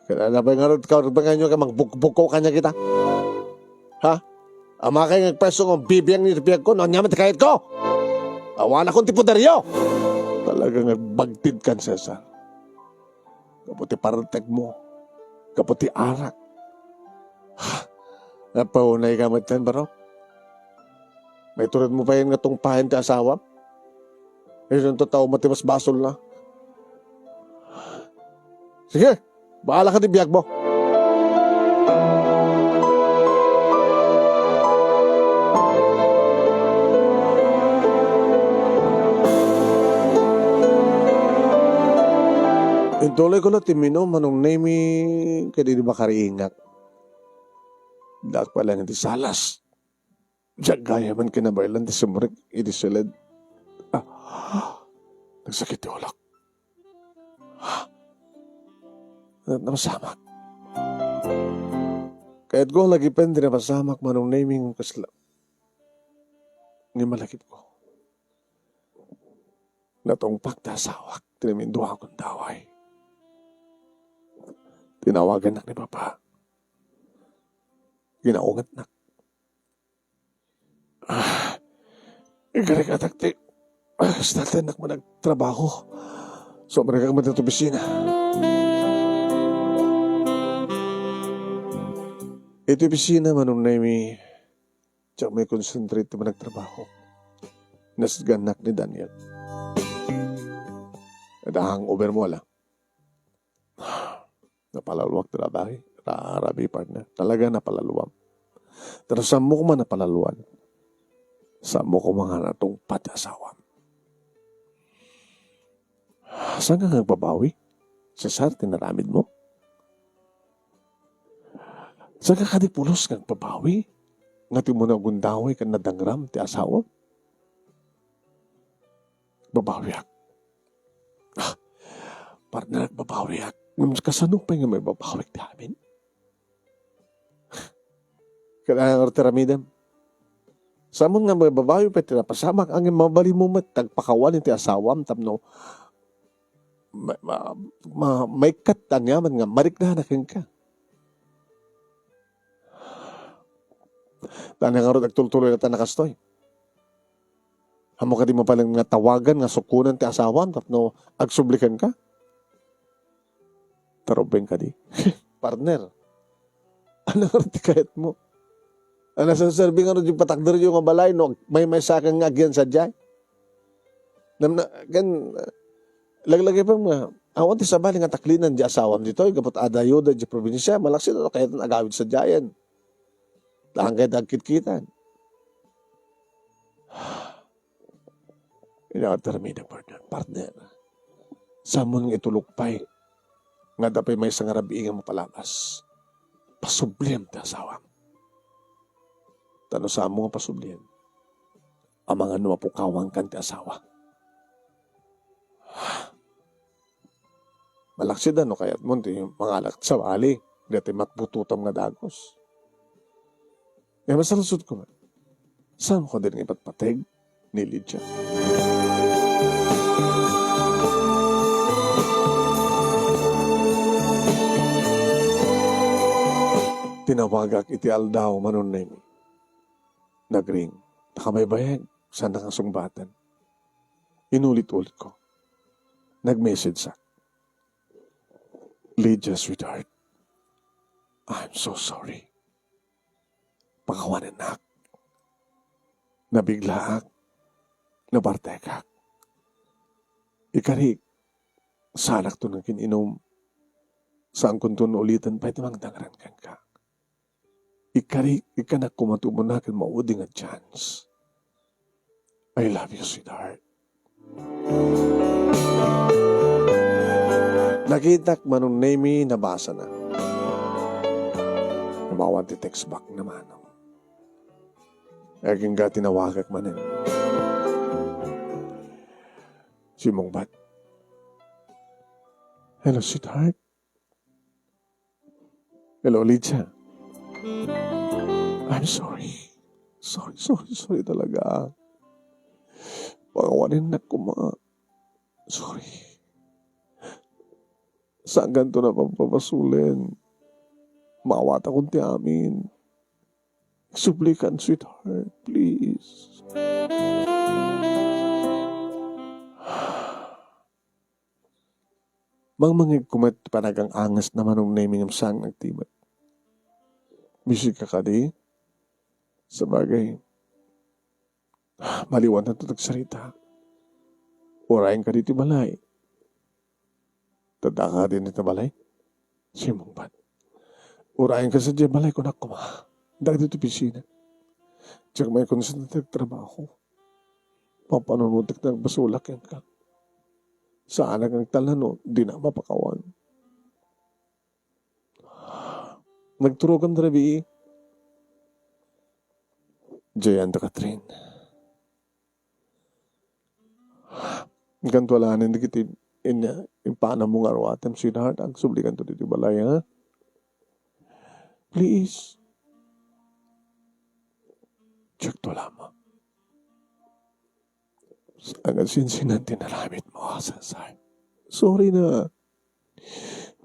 Kaya na ba nga rin nyo ka magbukbuko kanya kita? Ha? Ama kayo nagpeso ng bibiyang niripiyag ko, nanyaman ti kahit ko. Awan akong tipudaryo. Talagang nagbagtid kan, Cesar. Kaputi paratek mo. kaputi arak. Napaunay ka matan, baro? May tulad mo pa yun nga tong pahin ti asawa? Yung totoo mo, mas basol na. Sige, bahala ka di biyag mo. Intuloy ko na timino, manong name kaya di makariingak. Dak pala nga di salas. Diyak gaya man kinabaylan di sumurik, idi silid. Nagsakit di ulak. Napasamak. Kahit ko lagi pen, di napasamak manong naming kasla. Ngayon malakip ko. Natong pagdasawak, tinaminduha akong daway. Tinawagan na ni Papa. Ginaungat na. Igarik atakti. Stalta nak mo nagtrabaho. Sobrang kang matang opisina. Ito opisina manong naimi. Tsaka may concentrate mo nagtrabaho. Nasganak ni Daniel. Adahang over mo lang. Napalaluwag trabaho. Rabi partner. Talaga napalaluwag. Pero sa mo ko man napalaluan. Sa mo ko mga natong patasawan. Saan ka nagbabawi? Sa sarte naramid mo? Saan ka kadipulos nagbabawi? Ngati mo na gundaway ka nadangram ti asawa? Babawiak. Partner, babawiak. Kasanong pa nga may babawik ti amin? Kailangan ka tiramidam. Sa mga may babawi pa tinapasamak ang mabali mo tagpakawan ti asawam tapno may katan yaman nga marikdanakin ka. Tanya nga rin nagtultuloy na tanakastoy. Amo ka di mo palang nga tawagan nga sukunan ti asawam tapno agsublikan ka. Tarobeng ka di. Partner. Ano nga rin kahit mo? Ano sa serving nga rin yung patakder yung balay no? May sakang nga agyan sa dyan. Laglagay pa mga awan ti sabali nga taklinan di asawam dito. Kapot adayoda di probinsya. Malaksi na kahit agawid sa dyan. Laang kahit agkit-kitan. Inakatarmida partner. Samon nga itulukpay. Nga dapay may isang arabi nga mapalabas. Pasubliem ti asawam. Tano sa mo nga pasubliem. Ang mga numapukawang kan ti asawa. Malaksid no kaya't mo ti mga alak sa bali. Dati matbututam nga dagos. Kaya masalusod ko man. Saan ko din nga ipatpateg ni Lydia? Tinawagak iti aldaw manon na imi. Nagring. Nakamay bayag. Saan nakasungbatan? Inulit-ulit ko. Nag-message sa. Lydia, sweetheart. I'm so sorry. Pakawanan na. Nabiglaak. Nabartekak. Ikari. Sanak to ng kininom. Saan kunto ulitan pa itamang dangran ka. Ikari, ikanak kumatubunakan mauding a chance. I love you, sweetheart. Nakitak manong name nabasa na. Nabawan ti text back naman. Aging ga tinawagak manin. Si Mongbat. Hello, sweetheart. Hello, Lydia. I'm sorry. Sorry talaga. Pangawanin na ko mga. Sorry. Saan ganito na papapasulin? Maawat akong ti amin. Sublikan, sweetheart. Please. Mangmangig kumat panagang angas naman ng naming ang sang nagtimat. Bisig ka di, sa bagay, maliwan na tutag sarita. Urayin ka dito balay. Tada ka din ito balay. Simong ban. Urayin ka sa dyan balay ko na kuma. Dahil dito pisina. Tsaka may konsent na trabaho. Pampanunutik na basulak yan ka. Saan ang talano, di na mapakawan. Nagturugan na rabi. Jayanta Katrin. Ganto wala na hindi kita impana mo nga rawatem, sweetheart. Ang sublikan to dito balay, ha? Please. Check to lamang. Ang sinsinan tinaramit mo, Sasay. Sorry na.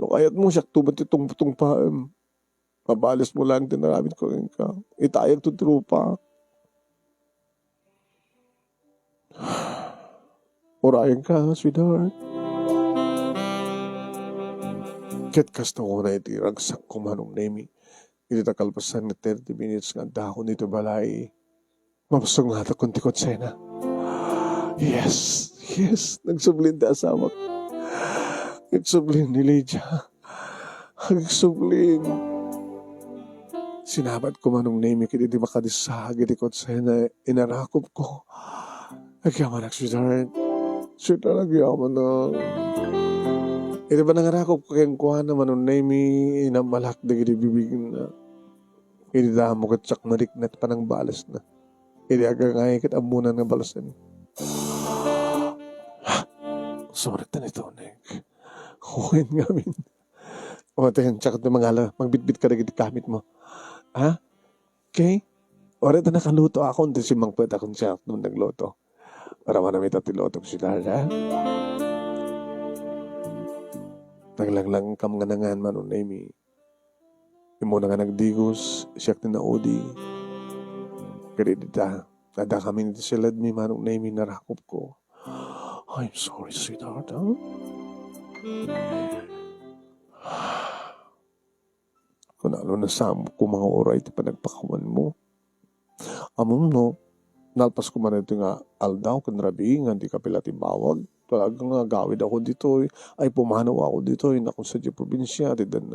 Nukayat mo siya tubat itong putong paam. Pabalis mo lang tinaramit ko rin ka. Itayag to trupa. Orayan ka, sweetheart. Ket kasta ko na iti ragsak ko manong nemi. Iti takalpasan na 30 minutes nga dahon nito balay. Mapasok nga ito kuntikot sena. Yes. Nagsublin da asawa. Nagsublin ni Lydia. Nagsublin. Sinabat ko manong nemi kiti di makadisag iti kotsena. Inarakop ko. Nagyaman ang sweetheart. Sweetheart, nagyaman na. Ito ba nangarakop ko kayang kuha na manong nemi inamalak na giti bibigin na. Iti damo kat sak mariknat pa ng balas na. Iti agangay kat amunan ng balasan. Surat na nito, Nick. Huwin ngamin. O, tayo, tsaka ito mga magbitbit ka na giti kamit mo. Ha? Okay? O, ito nakaluto ako. Hindi si Mangpet akong siya nung nagluto. Para manamit at ilotong sila, ha? Naglanglang kam nga nangan man unay mi. Imo na nga nagdigos, siyak na naudi. Kaya dita, nada kami nito silad mi man unay mi narakop ko. I'm sorry, sweetheart, huh? Kung ano nasamo ko mga oray, iti panagpakawan mo. Amom no, nalpas ko man ito nga aldaw, kanrabi, nga di kapila timbawag. Talagang nga gawid ako dito, ay pumanaw ako dito, nakong sa di probinsya, di dan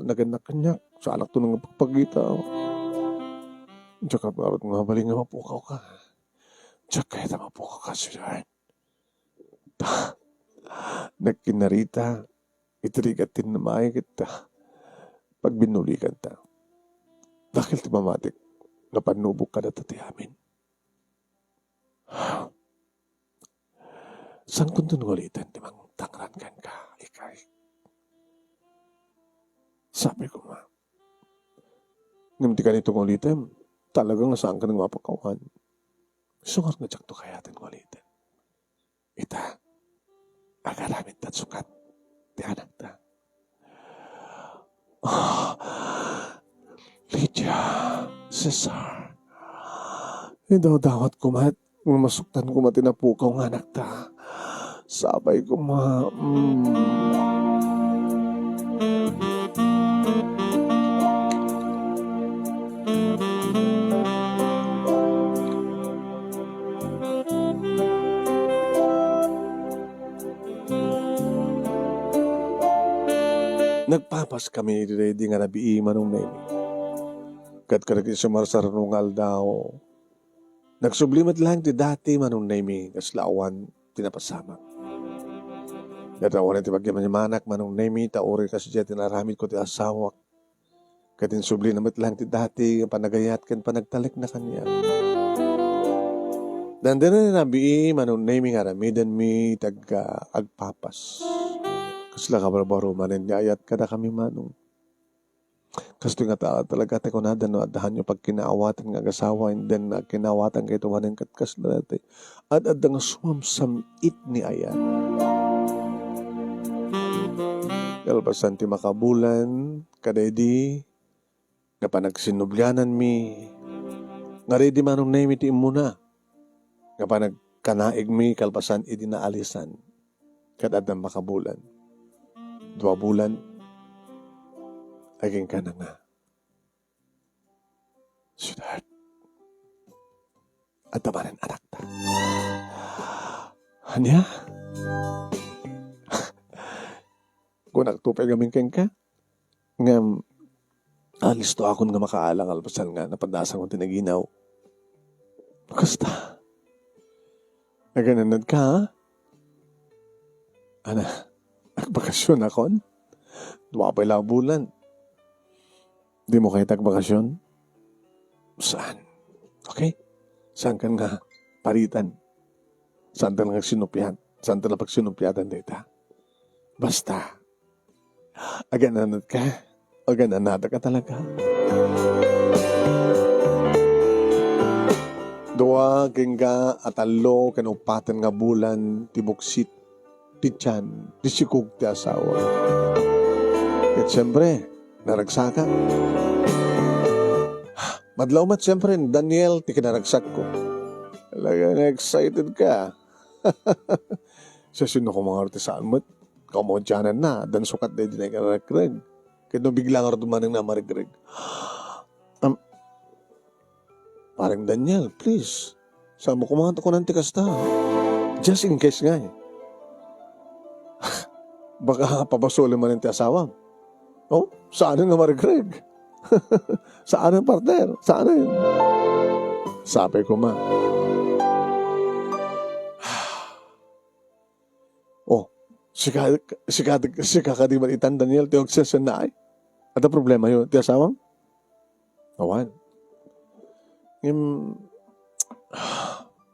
naganak kanya, sa anak to nang pagpagita. Tsaka parang nga bali nga mapukaw ka. Tsaka kaya mapukaw ka, sweetheart. Nagkinarita, itirigatin na maay kita. Pag binulikan ta, dahil timamatik, napanubok ka na tati amin. San kung tungulitan, timang tangrangan ka, ikay. Sabi ko nga, nimti ka nitong ulitin, talagang nasaan ka ng mapakawan. Sungar na tsak to kayatin ulitin. Ita, agaramin tat sukat, di anak ta. Lydia, Cesar, daw dawat kumat, masuktan kumat inapukaw ng anak ta. Sabay ko nagpapas kami ready nga nabii manong nemi. Kat karagin sumarsarungal daw. Nagsublimat lang ti dati manong nemi kaslawan pinapasama. Datawan iti pagyaman-yamanak manong nemi tauri kasi dyan tinaramit ko ti asawak. Katin sublimat lang ti dati panagayat kan panagtalik na kanya. Dandana na nabii manong nemi nga ramidan mi agpapas. Kasla kabarbaro manin ayat kada kami manong. Kasto nga talaga tayo na no adahan nyo pag kinaawatan nga agasawa and then kinawatan kayo tumanin kat kasla dati. At nga sumamsamit ni ayat. Kalbasan ti makabulan kadedi nga panagsinublyanan mi nga ready manong name iti imuna nga panagkanaig mi kalbasan iti naalisan kadadang makabulan. 2 bulan, aging ka na nga. Sweetheart, at tamarin anak ta. Anya? Kung nagtupay gaming ka, nga, alisto akon nga makaalang alpasan nga, napadasang kong tinaginaw. Kasta? Nagananad ka, ha? Ana, nagbakasyon akon? 2 lang bulan. Di mo kayo tagbakasyon? Saan? Okay? Saan ka nga paritan? Saan ka nga sinupyan? Saan ka na pagsinupyatan dita? Basta, agananad ka? Agananada ka talaga? 2 kengga atalo kanupatan nga bulan tibuksit tityan disikog ti asawa. At siyempre, naragsaka. Madlaw mat siyempre, Daniel, ti kinaragsak ko. Talagang excited ka. Sa sino ko mga artisan mo't, kamodyanan na, dan sukat na din ay karakrag. Kaya no bigla nga dumanang na marigreg. Parang Daniel, please, saan mo kumanta ko ng tikasta? Just in case nga eh. Baka pabasolin man yung ti asawa. Oh, saan nga marigreg? Saan ang partner? Saan yun? Sabi ko ma. Oh, sika ka di malitan, Daniel, tiyog siya sa naay. At ang problema yun, ti asawang? Awan. Diyan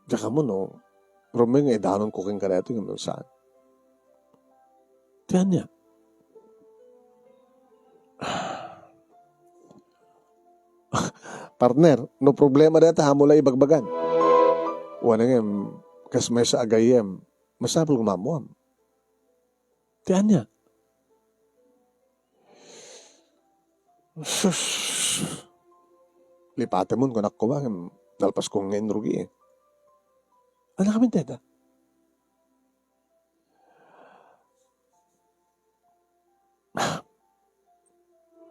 ka mo, no? Pero may nga idanon cooking ka na ito yung saan. Tiyan niya. Partner, no problema dito, hamula ibagbagan. Wala nga, kas may sa agayem, masapal kumamuam. Tiyan niya. Lipate mo kung nakuha, nalpas kong ngayon rugi eh. Ano kami teta?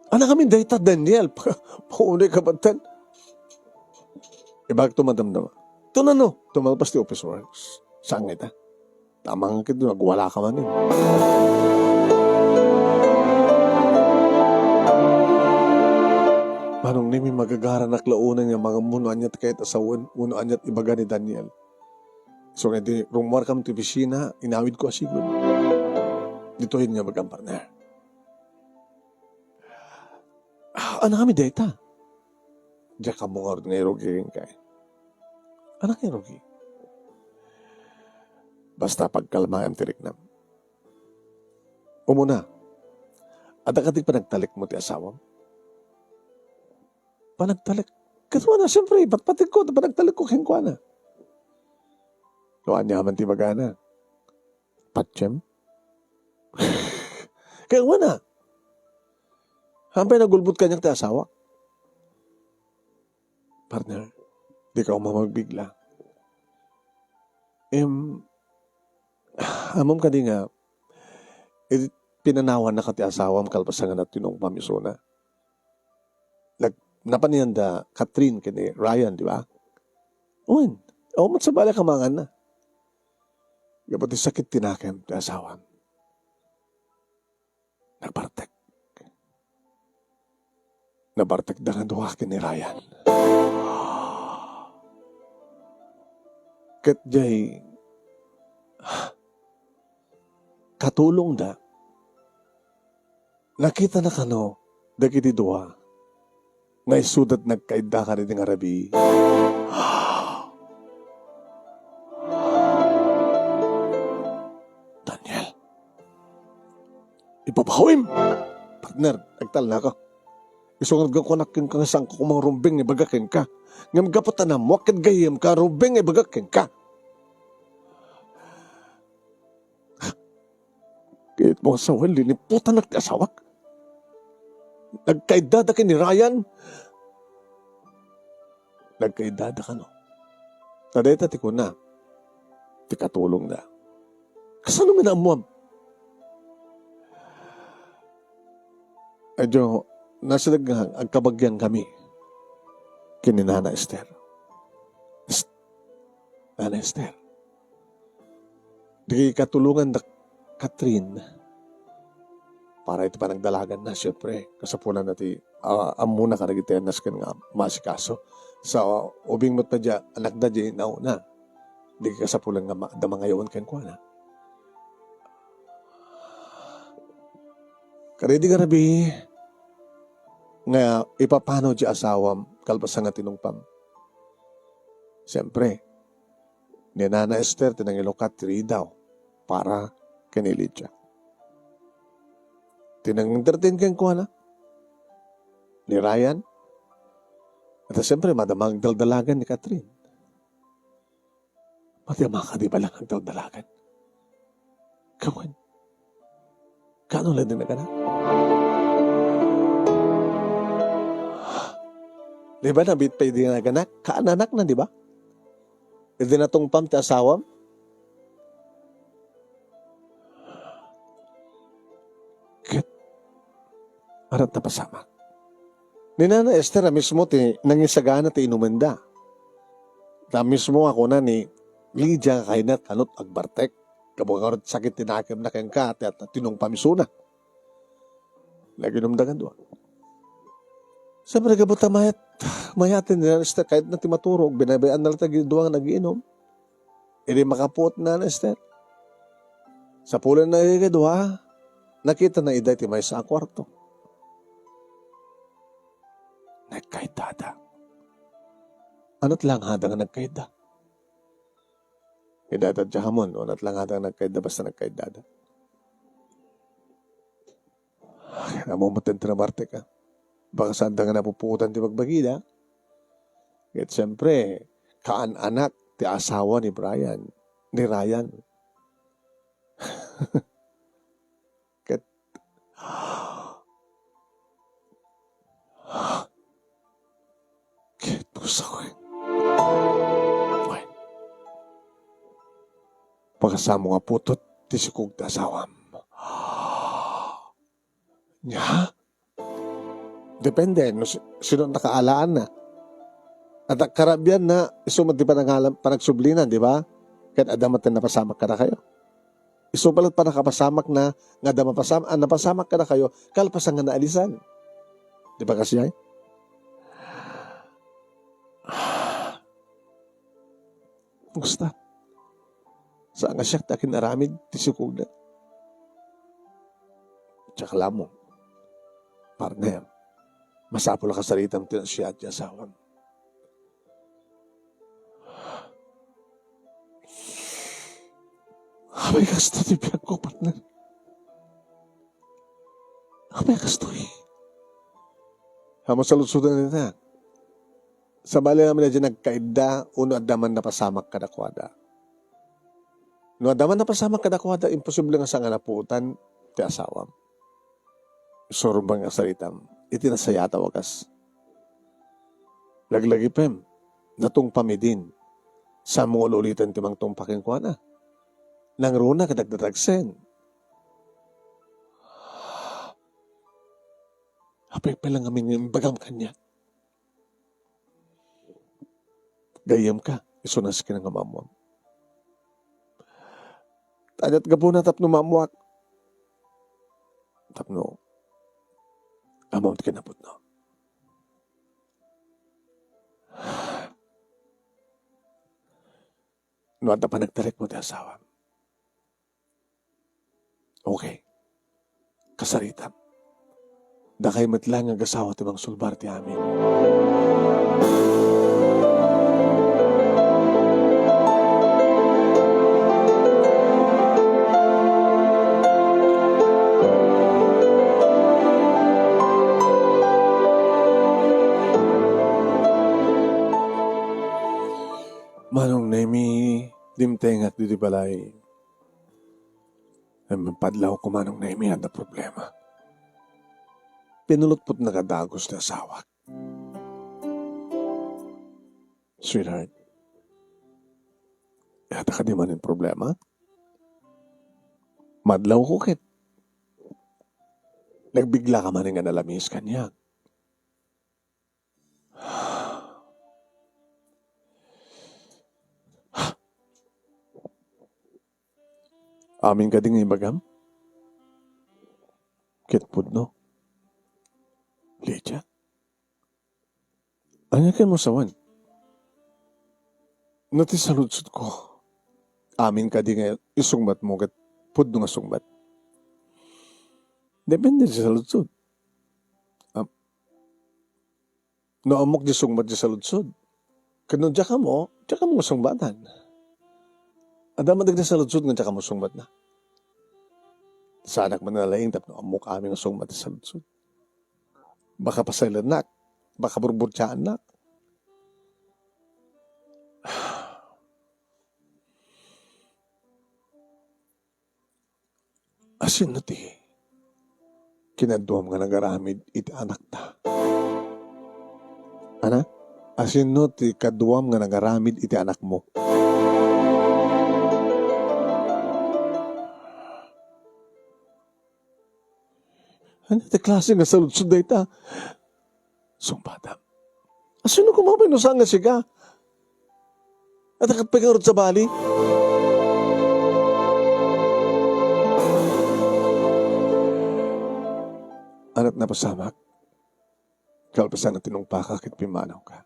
Ano kami data, Daniel? Paunay ka batan? Ibag tumadamdama. Ito na no, tumalpas di office works. Saan nga ita? Tamang kito, nagwala ka man yun. Manong nimi magagara naklaunan yung mga munuan niya't kahit asawan, munuan niya't ibaga ni Daniel. So nga di, rumor kami ti pisina, inawid ko asigod. Dito yun nga bagang partner. Ano kami data? Diyan ka mo nga rin rugi rin kay. Ano kay rugi? Basta pagkalma ang tirik na. Umuna, adakatik pa nagtalik mo ti asawam? Panagtalik. Katwa na, siyempre, patpatid ko, panagtalik ko, hengkwa na. Luan niya man ti magana. Patsyem? Kaya na. Hampay nagulbot kanyang ti asawa. Partner, di ka umamagbigla. Amam ka di nga, pinanawan na ka ti asawa, kalpasangan at tinong pamisuna. Napaniyanda, Catherine, kini Ryan, di ba? Uwan, mat sa bala kamangan na. Kapag sakit tinakem, ti asawa. Nagpartek. Nabartak da nga duwakin ni Ryan. Kat jay, katulong da, nakita na kano, dagiti duwa, ngay sudat nagkaida ka rin ng Arabi. Daniel, ipapahawim! Partner, nagtal na ako. Isong nagkakunakin ka nga saan ko kumang rumbing ibagakin ka. Nga magkapatan na mo, akit gayem ka, rumbing ibagakin ka. Kahit mo asawan, liniputan nagkasawak. Nagkaidada ka ni Ryan. Nagkaidada ka no. Tadeta ti ko na. Ti katulong na. Kasano man ang muam? Medyo nasilaghan ang kabagyan kami kini Nana Esther. Nana Esther. Di katulungan na Catherine para ito pa nagdalagan na siyempre kasapulan natin amuna karagitian nas kan nga masikaso sa ubing mo't pa dya anak da dya nauna di kasapulan nga damangayawan kan kwa na karedi nga rabi nga ipapano dya asawam kalpasan nga tinungpam siyempre ni Nana Esther tinangilokat tiri daw para kanilit siya. Tinang-entertain kang kuha na. Ni Ryan. At siyempre, madamang daldalagan ni Catherine. Madamang ka di ba lang ang daldalagan? Kawan. Kano lang din na ka na? Di ba nabit pa yung dinaganak? Kaananak na, di ba? Hindi na tong pam ti asawam? Arat na pasama. Ni Nana Esther na mismo nangisagana ti inumenda. Na mismo ako na ni Lydia kainat kanot agbartek. Kabukarot sakit tinakim na kayang ka at tinong pamisuna. Naginumdagan doon. Siyempre kabuta mayatin ni Nana Esther kahit na timaturog binabayaan na lang doang nagiinom. Ili makapot na Nana Esther. Sa pulan na ikadwa, nakita na iday ti may sa kwarto. Nagkaidada. Ano't lang hadang nagkaida? Idada jahamon, ano't lang hadang nagkaida basta nagkaidada. Namumutin na Marte ka. Baka saan nga napuputan ti magbagida. At siyempre, kaan-anak ti asawa ni Ryan. Kat gusto ko eh. Pagkasama nga putot, tisikog na asawam. Nya? Depende, sino nakaalaan na. At karabyan na, isumat di pa panagsublinan, di ba? Kahit adamat na napasamak ka na kayo. Isubalat pa nakapasamak na, nga napasamak ka na kayo, kalpasan nga naalisan. Di ba kasi ay? Gusto. Saan nga siya takin aramid, tisikog na. Tsaka lamong. Partner, masapol ka salitang siya at asawam. Abay kasto ti biyak ko, partner. Abay kasto eh. Hamo sa lusudan nila. Sa bali namin na dyan nagkaida, uno adaman na pasamak kadakwada. No adaman na pasamak kadakwada, imposible nga sa nga naputan, ti asawam. Sorumbang nga salitam, itinasayata wakas. Laglagi pem, natong pamidin, sa mga ulitan timang tong pakingkwana. Nang runa kadagdadagsen. Apay pa lang amin yung bagam kanya. Gayam ka, isunas ka ng mamam. Tadat gabuna tapno mamuak. Tapno, amount ka na po, no? Noon na pa nagtarik mo ti asawa. Okay. Kasaritam. Dakay matlang ang asawa ti mang sulbar ti amin. Manong Nemi, dimtengat di balay. Padlaw ko manong Nemi ang problema. Pinulot po't nakadagos na asawa. Sweetheart, yata ka di man yung problema? Madlaw ko kit. Nagbigla ka man nga nalamis kanya. Amin ka din nga ibagam? Kitpud no? Lydia? Anya kayo mo sawan? Natisaludsod ko. Amin ka din nga isungbat mo kat pudno nga sungbat. Depende sa saludsod. No amok di sungbat di saludsod. Kano dya ka mo nga sungbatan. Adaman dag di saludsod nga dya ka mo sungbat na. Sa anak man nalaing tapno amok amin nga sungbat di saludsod. Baka pasailanak. Baka burburtsaan na. Asin na ti, kinaduam nga nagaramid iti anak ta. Ana? Asin no ti kaduam nga nagaramid iti anak mo. Ano ti klase nga saludsud da ita? Sumbadam. Asin no kumabay no saan nga siga? At akapagkarot sa bali? Anat na pasamak, kalpasan na tinungpaka kit pimanaw ka.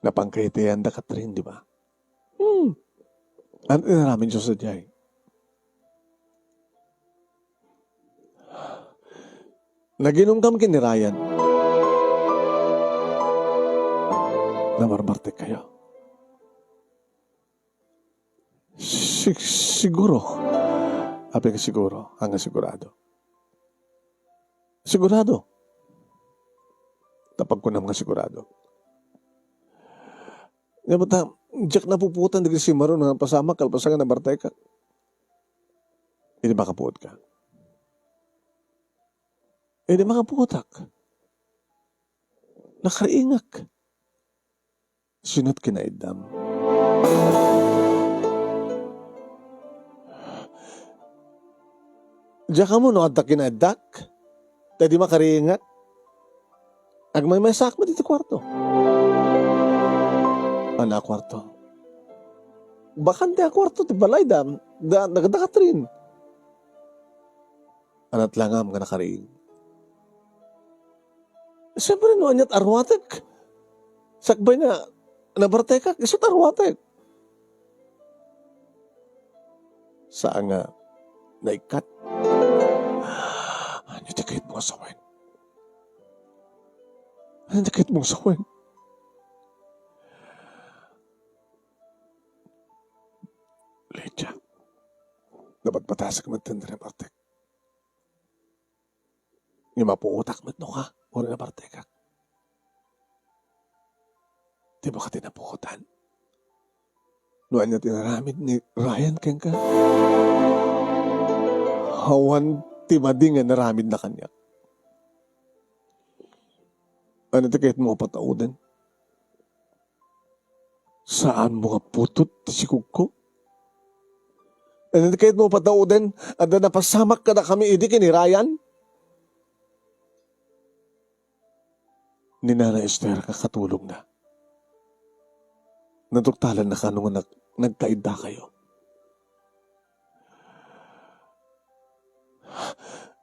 Napangkaitiyan da Katrin, di ba? Anat na namin siya sa diyay. Naginungkam kin ni Ryan. Namarbarte kayo. Siguro. Api ka siguro, hanggang sigurado. Sigurado. Tapag ko naman sigurado. Nga ba Jack na puputan di si Maro na pasama kalpasangan na bartay ka. Hindi makapuot ka. Hindi makapuotak. Nakariingak. Sinot kinaidam. Diyan ka mo no at kinadak. Tadi makariingat. Agmay sak mo dito kwarto. Ana kwarto. Bakante a kwarto ti balay dam. Nagdakat rin. Anat langam ka nakariing. Siyempre no anyat arwatek. Sakbay na nabartay ka. Isot arwatek. Saan nga naikat. Ano tikit mo sawin? Ano tikit mo sawin? Lydia, dapat patasak mo tanda na partek. Yung mapuutak mo no ka, wala na partek ka. Di ba ka tinapukutan? Noon niya tinaramid ni Ryan keng ka. Hawan timadi nga naramid na kanya. Ano ito kahit mo pataudan? Saan mo nga putot si Kukko? Ano ito kahit mo pataudan? At napasamak ka na kami idikin ni Ryan? Ni Nana Esther kakatulog na. Natuktalan na kanong nagkaida kayo.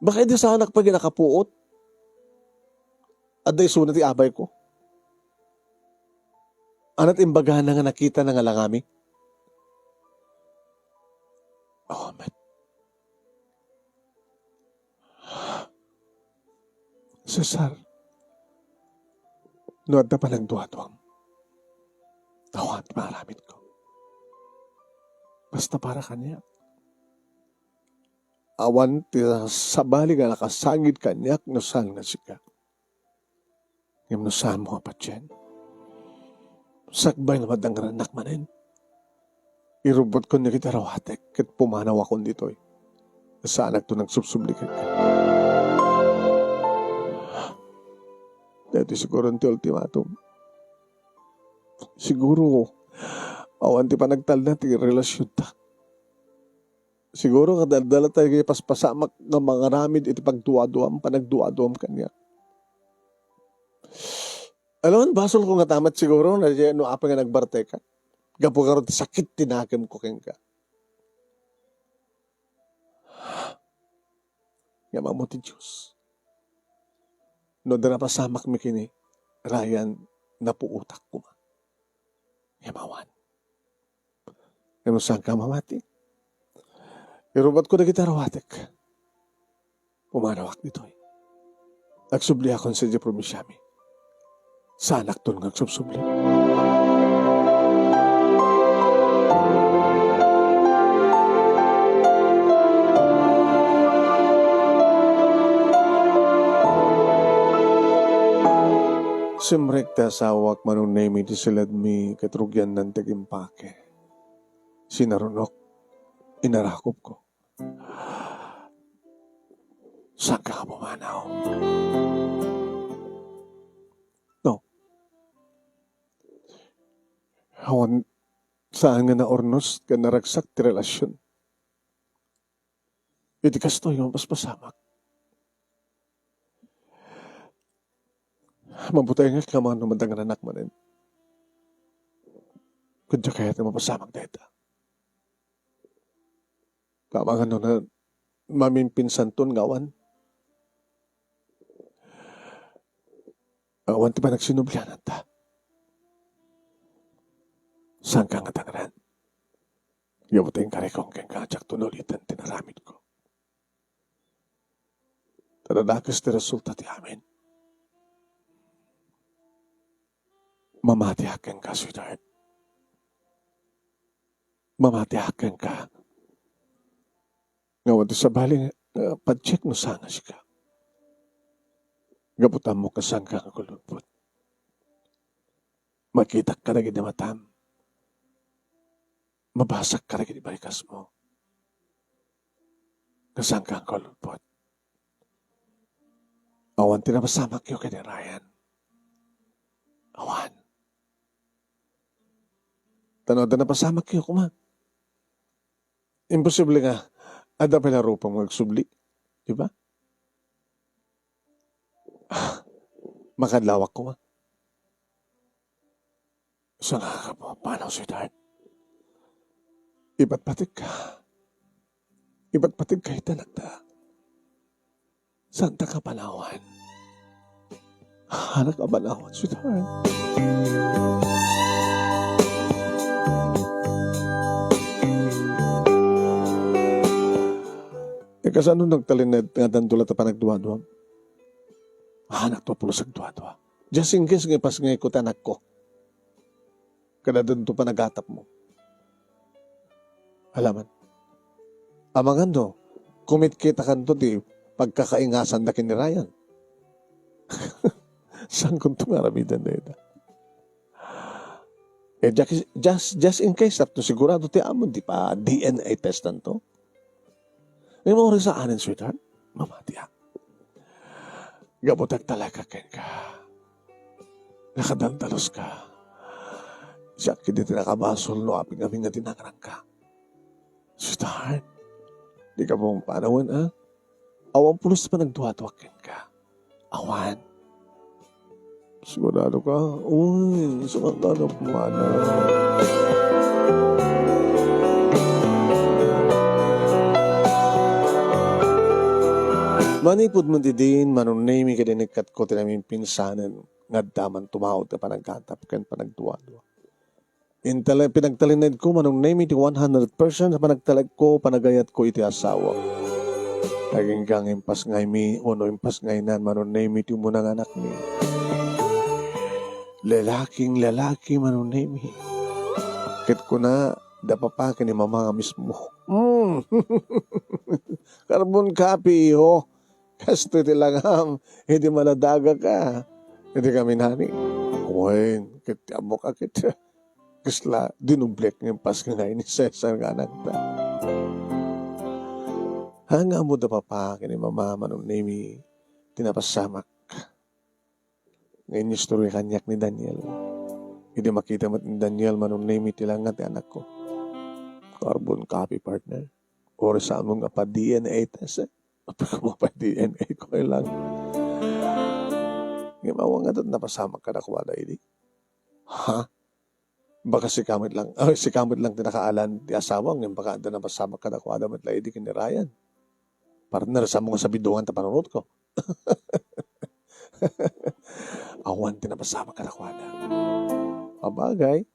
Bakit di sa anak pa ginakapuot? At day sunat abay ko. Anat imbagahan na nga nakita na nga langami. Oh, man. Cesar, nuwad na palang duwa-duwang. Tawad maramit ko. Basta para kanya. Awan tira sabali nga nakasangit kanyak nusan nga sika. Yung nusan mo pa dyan. Sakbay na madangaranak manin. Irubot ko niya kita rawatek kat pumanaw akong dito eh. Saan to nagsubsublikan ka. Dito siguro ang ultimatum. Siguro awan ti pa nagtal na ti relasyon ta. Siguro kadaldala tayo kay paspasamak ng mga ramid iti pagduwa-duwam, panagduwa-duwam kanya. Alam mo, basol ko nga tamat siguro na no apa nga nagbarte ka. Gapo ka ron sakit tinakam ko keng ka. Nga mamuti Diyos. No dara pasamak mi kini, Ryan, napuutak ko ma. Nga mawan. Nga saan ka mamati? Irubat ko na kita rawatek. Pumanawak dito eh. Nagsubli akong sa provinsyami. Sa anak to nagsubsubli. Simrek ta sawak manunemi di silad mi katrugyan ng tagimpake. Sinarunok, inarakop ko. Saan ka pumanaw? No. Hawan, saan nga na ornos ka naragsak ti relasyon? Iti kasto yung mas pasamak. Mabutay nga ka mga numandangan anak manin. Kudya kaya ito mapasamak na ito. Kamang ano na mamimpinsan ton ngawan. Awan ti pa nagsinublianan ta. Saan ka nga tangaran? Yabutay nga rekong keng kajak tunulitan tinaramid ko. Tadadakas ti resulta ti amin. Mamati akin ka, sweetheart. Mamati akin ka. Ngawan ti sabali pag-check no sangas ka. Gabutan mo kasang ka nga kulunpot. Makita ka na ginamatam. Mabasak ka na ginibalikas mo. Kasang ka nga kulunpot. Awan tinapasamak yung kay Ryan. Awan. Tanaw na napasamak yung kuma. Imposible nga. Ada pala rupang magsubli. Diba? Makadlawak ko ma. Sa nga ka po, paano sweetheart? Iba't patig ka. Iba't patig ka itanagda. Santa ka panawan. Anak ka panawan, sweetheart. Kasano nagtalined nga dandulat na panagduwa-duwa? Anak to pulos agduwa-duwa. Just in case nga pas nga ikot anak ko. Kada doon to panagatap mo. Alaman. Amangan no, kumit kita kanto di pagkakaingasan na kini Ryan. Saan kong tumaramidan na ito? Just in case, tapos sigurado ti amon, di pa DNA testan to. Ngayon mo rin sa anin, sweetheart, mamati ako. Gabutag talaga ken ka. Nakadantalos ka. Siya kini tinakabasol no aping kami nga tinangrang ka. Sweetheart, di ka mong panawan, ha? Awan pulos pa nagduwa-duwak ken ka. Awan. Sigurado ka? Uy, sumanda na pumana. Manipod mo din, manunaymi ka din ikat ko tinamin pinsanan nga daman tumawag na panagkatap kan panagduwa-duwa. Pinagtalinid ko, manunaymi ti 100% sa panagtalag ko, panagayat ko iti asawa. Naging kang impas ngay mi, uno impas ngay nan, manunaymi ti munang anak mi. Lalaking lalaki manunaymi. Kit ko na, dapapakin ni mama nga mismo. Carbon copy, ho. Kasto iti langam, hindi maladaga ka. Hindi kami nani. Kumain, kiti amo ka kita. Kasla, dinublek ng pas nga ni Cesar nga anak ta. Hanga mo da papa, kini mama manunimi, tinapasamak. Ngayon yung story kanyak ni Daniel. Hindi makita mo ni Daniel manunimi tilangat anak ko. Carbon copy partner. Or sa among pa DNA test pa DNA ko lang. Gimawa nga doon napasama ka na kuwala ini. Ha? Baka si kamit lang tinakaalan ti asawa ng baka doon napasama ka na kuwala mat lady kini Ryan. Partner sa mga sabidungan ta panunod ko. Awan tinapasama ka na kuwala. Abagay.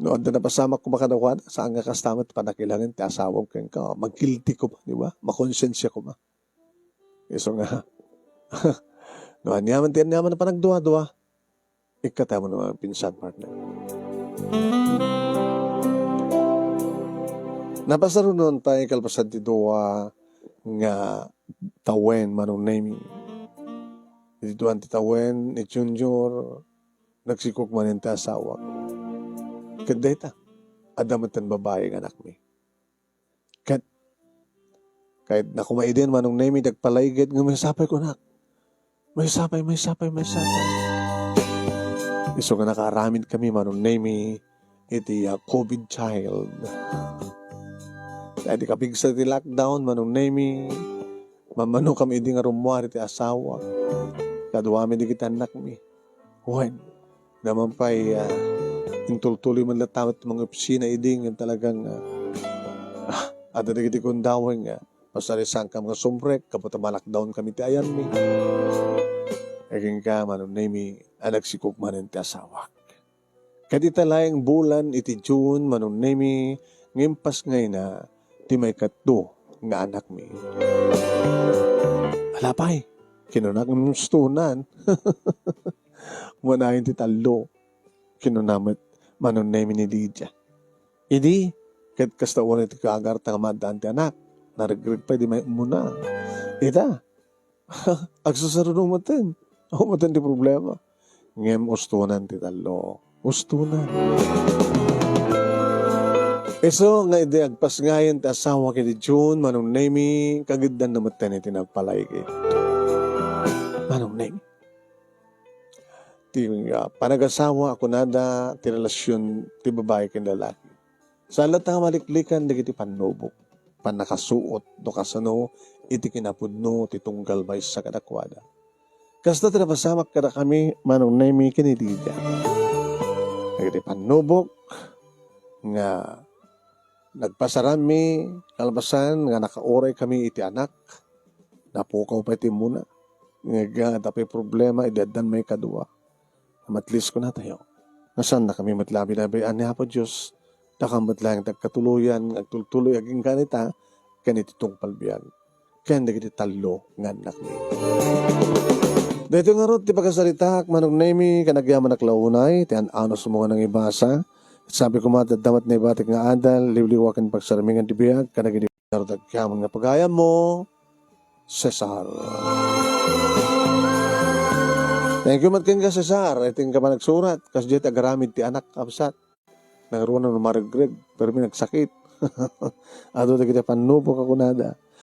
Noon na napasama ko makadawan, saan nga kastamat pa nakilangan ti asawang keng ka, mag-guilty ko pa, di ba? Makonsensya ko ba? So nga, noon yaman na pa nagduwa-duwa, ikatay mo naman pinsan partner. Napasaro noon pa ikalpasan ti duwa nga tawen manong naming. Ituan ti tawen, ni Junior, nagsikok manin ti asawa. Kadeta, adamatan babae ng anak mi. Kahit nakumay din manong nemi nagpalaygit nga may sapay ko nak. May sapay. Iso nga nakaaramid kami manong nemi iti COVID child. Kaya di kapigsa ti lockdown manong nemi mamano kami di nga rumuari ti asawa. Kaduami di kita anak mi. When naman pa'y intultuloy man latawat mga opisina iding yung talagang ada na kiti kong dawang pasarisan ka mga sumbrek kapot malakdown kami ti ayan mi aging ka manon na mi nagsikok manin ti asawak kadita layang bulan iti June manon na mi ngimpas ngay na ti may katdo nga anak mi alapay kinunak ng stunan manahin ti talo kinunamat manon na ni Lydia. Idi, kat kastawan iti kaagar nga madaan ti anak. Naragrig pa, di may umuna. Ida, agsusarunong matin. Ako matin di problema. Ngem ustunan ti talo. Ustunan. Eso nga ide agpas ngayon ti asawa kiti June, manong nemi, kagiddan na matin iti nagpalaygit. Manong nemi. Ti panag-asawa ako nada ti relasyon ti babae ken lalaki. Sa latang maliklikan dagiti panubok, panakasuot no kasano iti kinapudno ti tunggal bay sa kadakwada. Kasta ti napasamak kada kami manong nemi ken Lydia. Dagiti panubok nga nagpasarami kalbasan nga nakauray kami iti anak. Napukaw pa iti muna. Nga tapi problema idadan may kadua. Matlis ko na tayo. Nasaan na kami matlabi-labi ani po Diyos. Nakamot lang tagkatuluyan, agtultuloy aging kanita, kaniti itong palbiyag. Kaya nagiti talo nga anak ni. Dito nga ron, ti pagkasalita, manong nemi, kanagyaman naklaunay, ti ano sumunga ng ibasa. Sabi ko matadamat na ibatik nga adal, liwliwakan pagsaramingan ti biyag, kanagiti nardagyaman nga pagaya mo, Cesar. Thank you matkin ka, Cesar. Iting ka pa nagsurat. Kasi dito agaramid ti anak kapsat. Nagaruan na maragrig. Pero may nagsakit. Ato na kita panubok ako nada.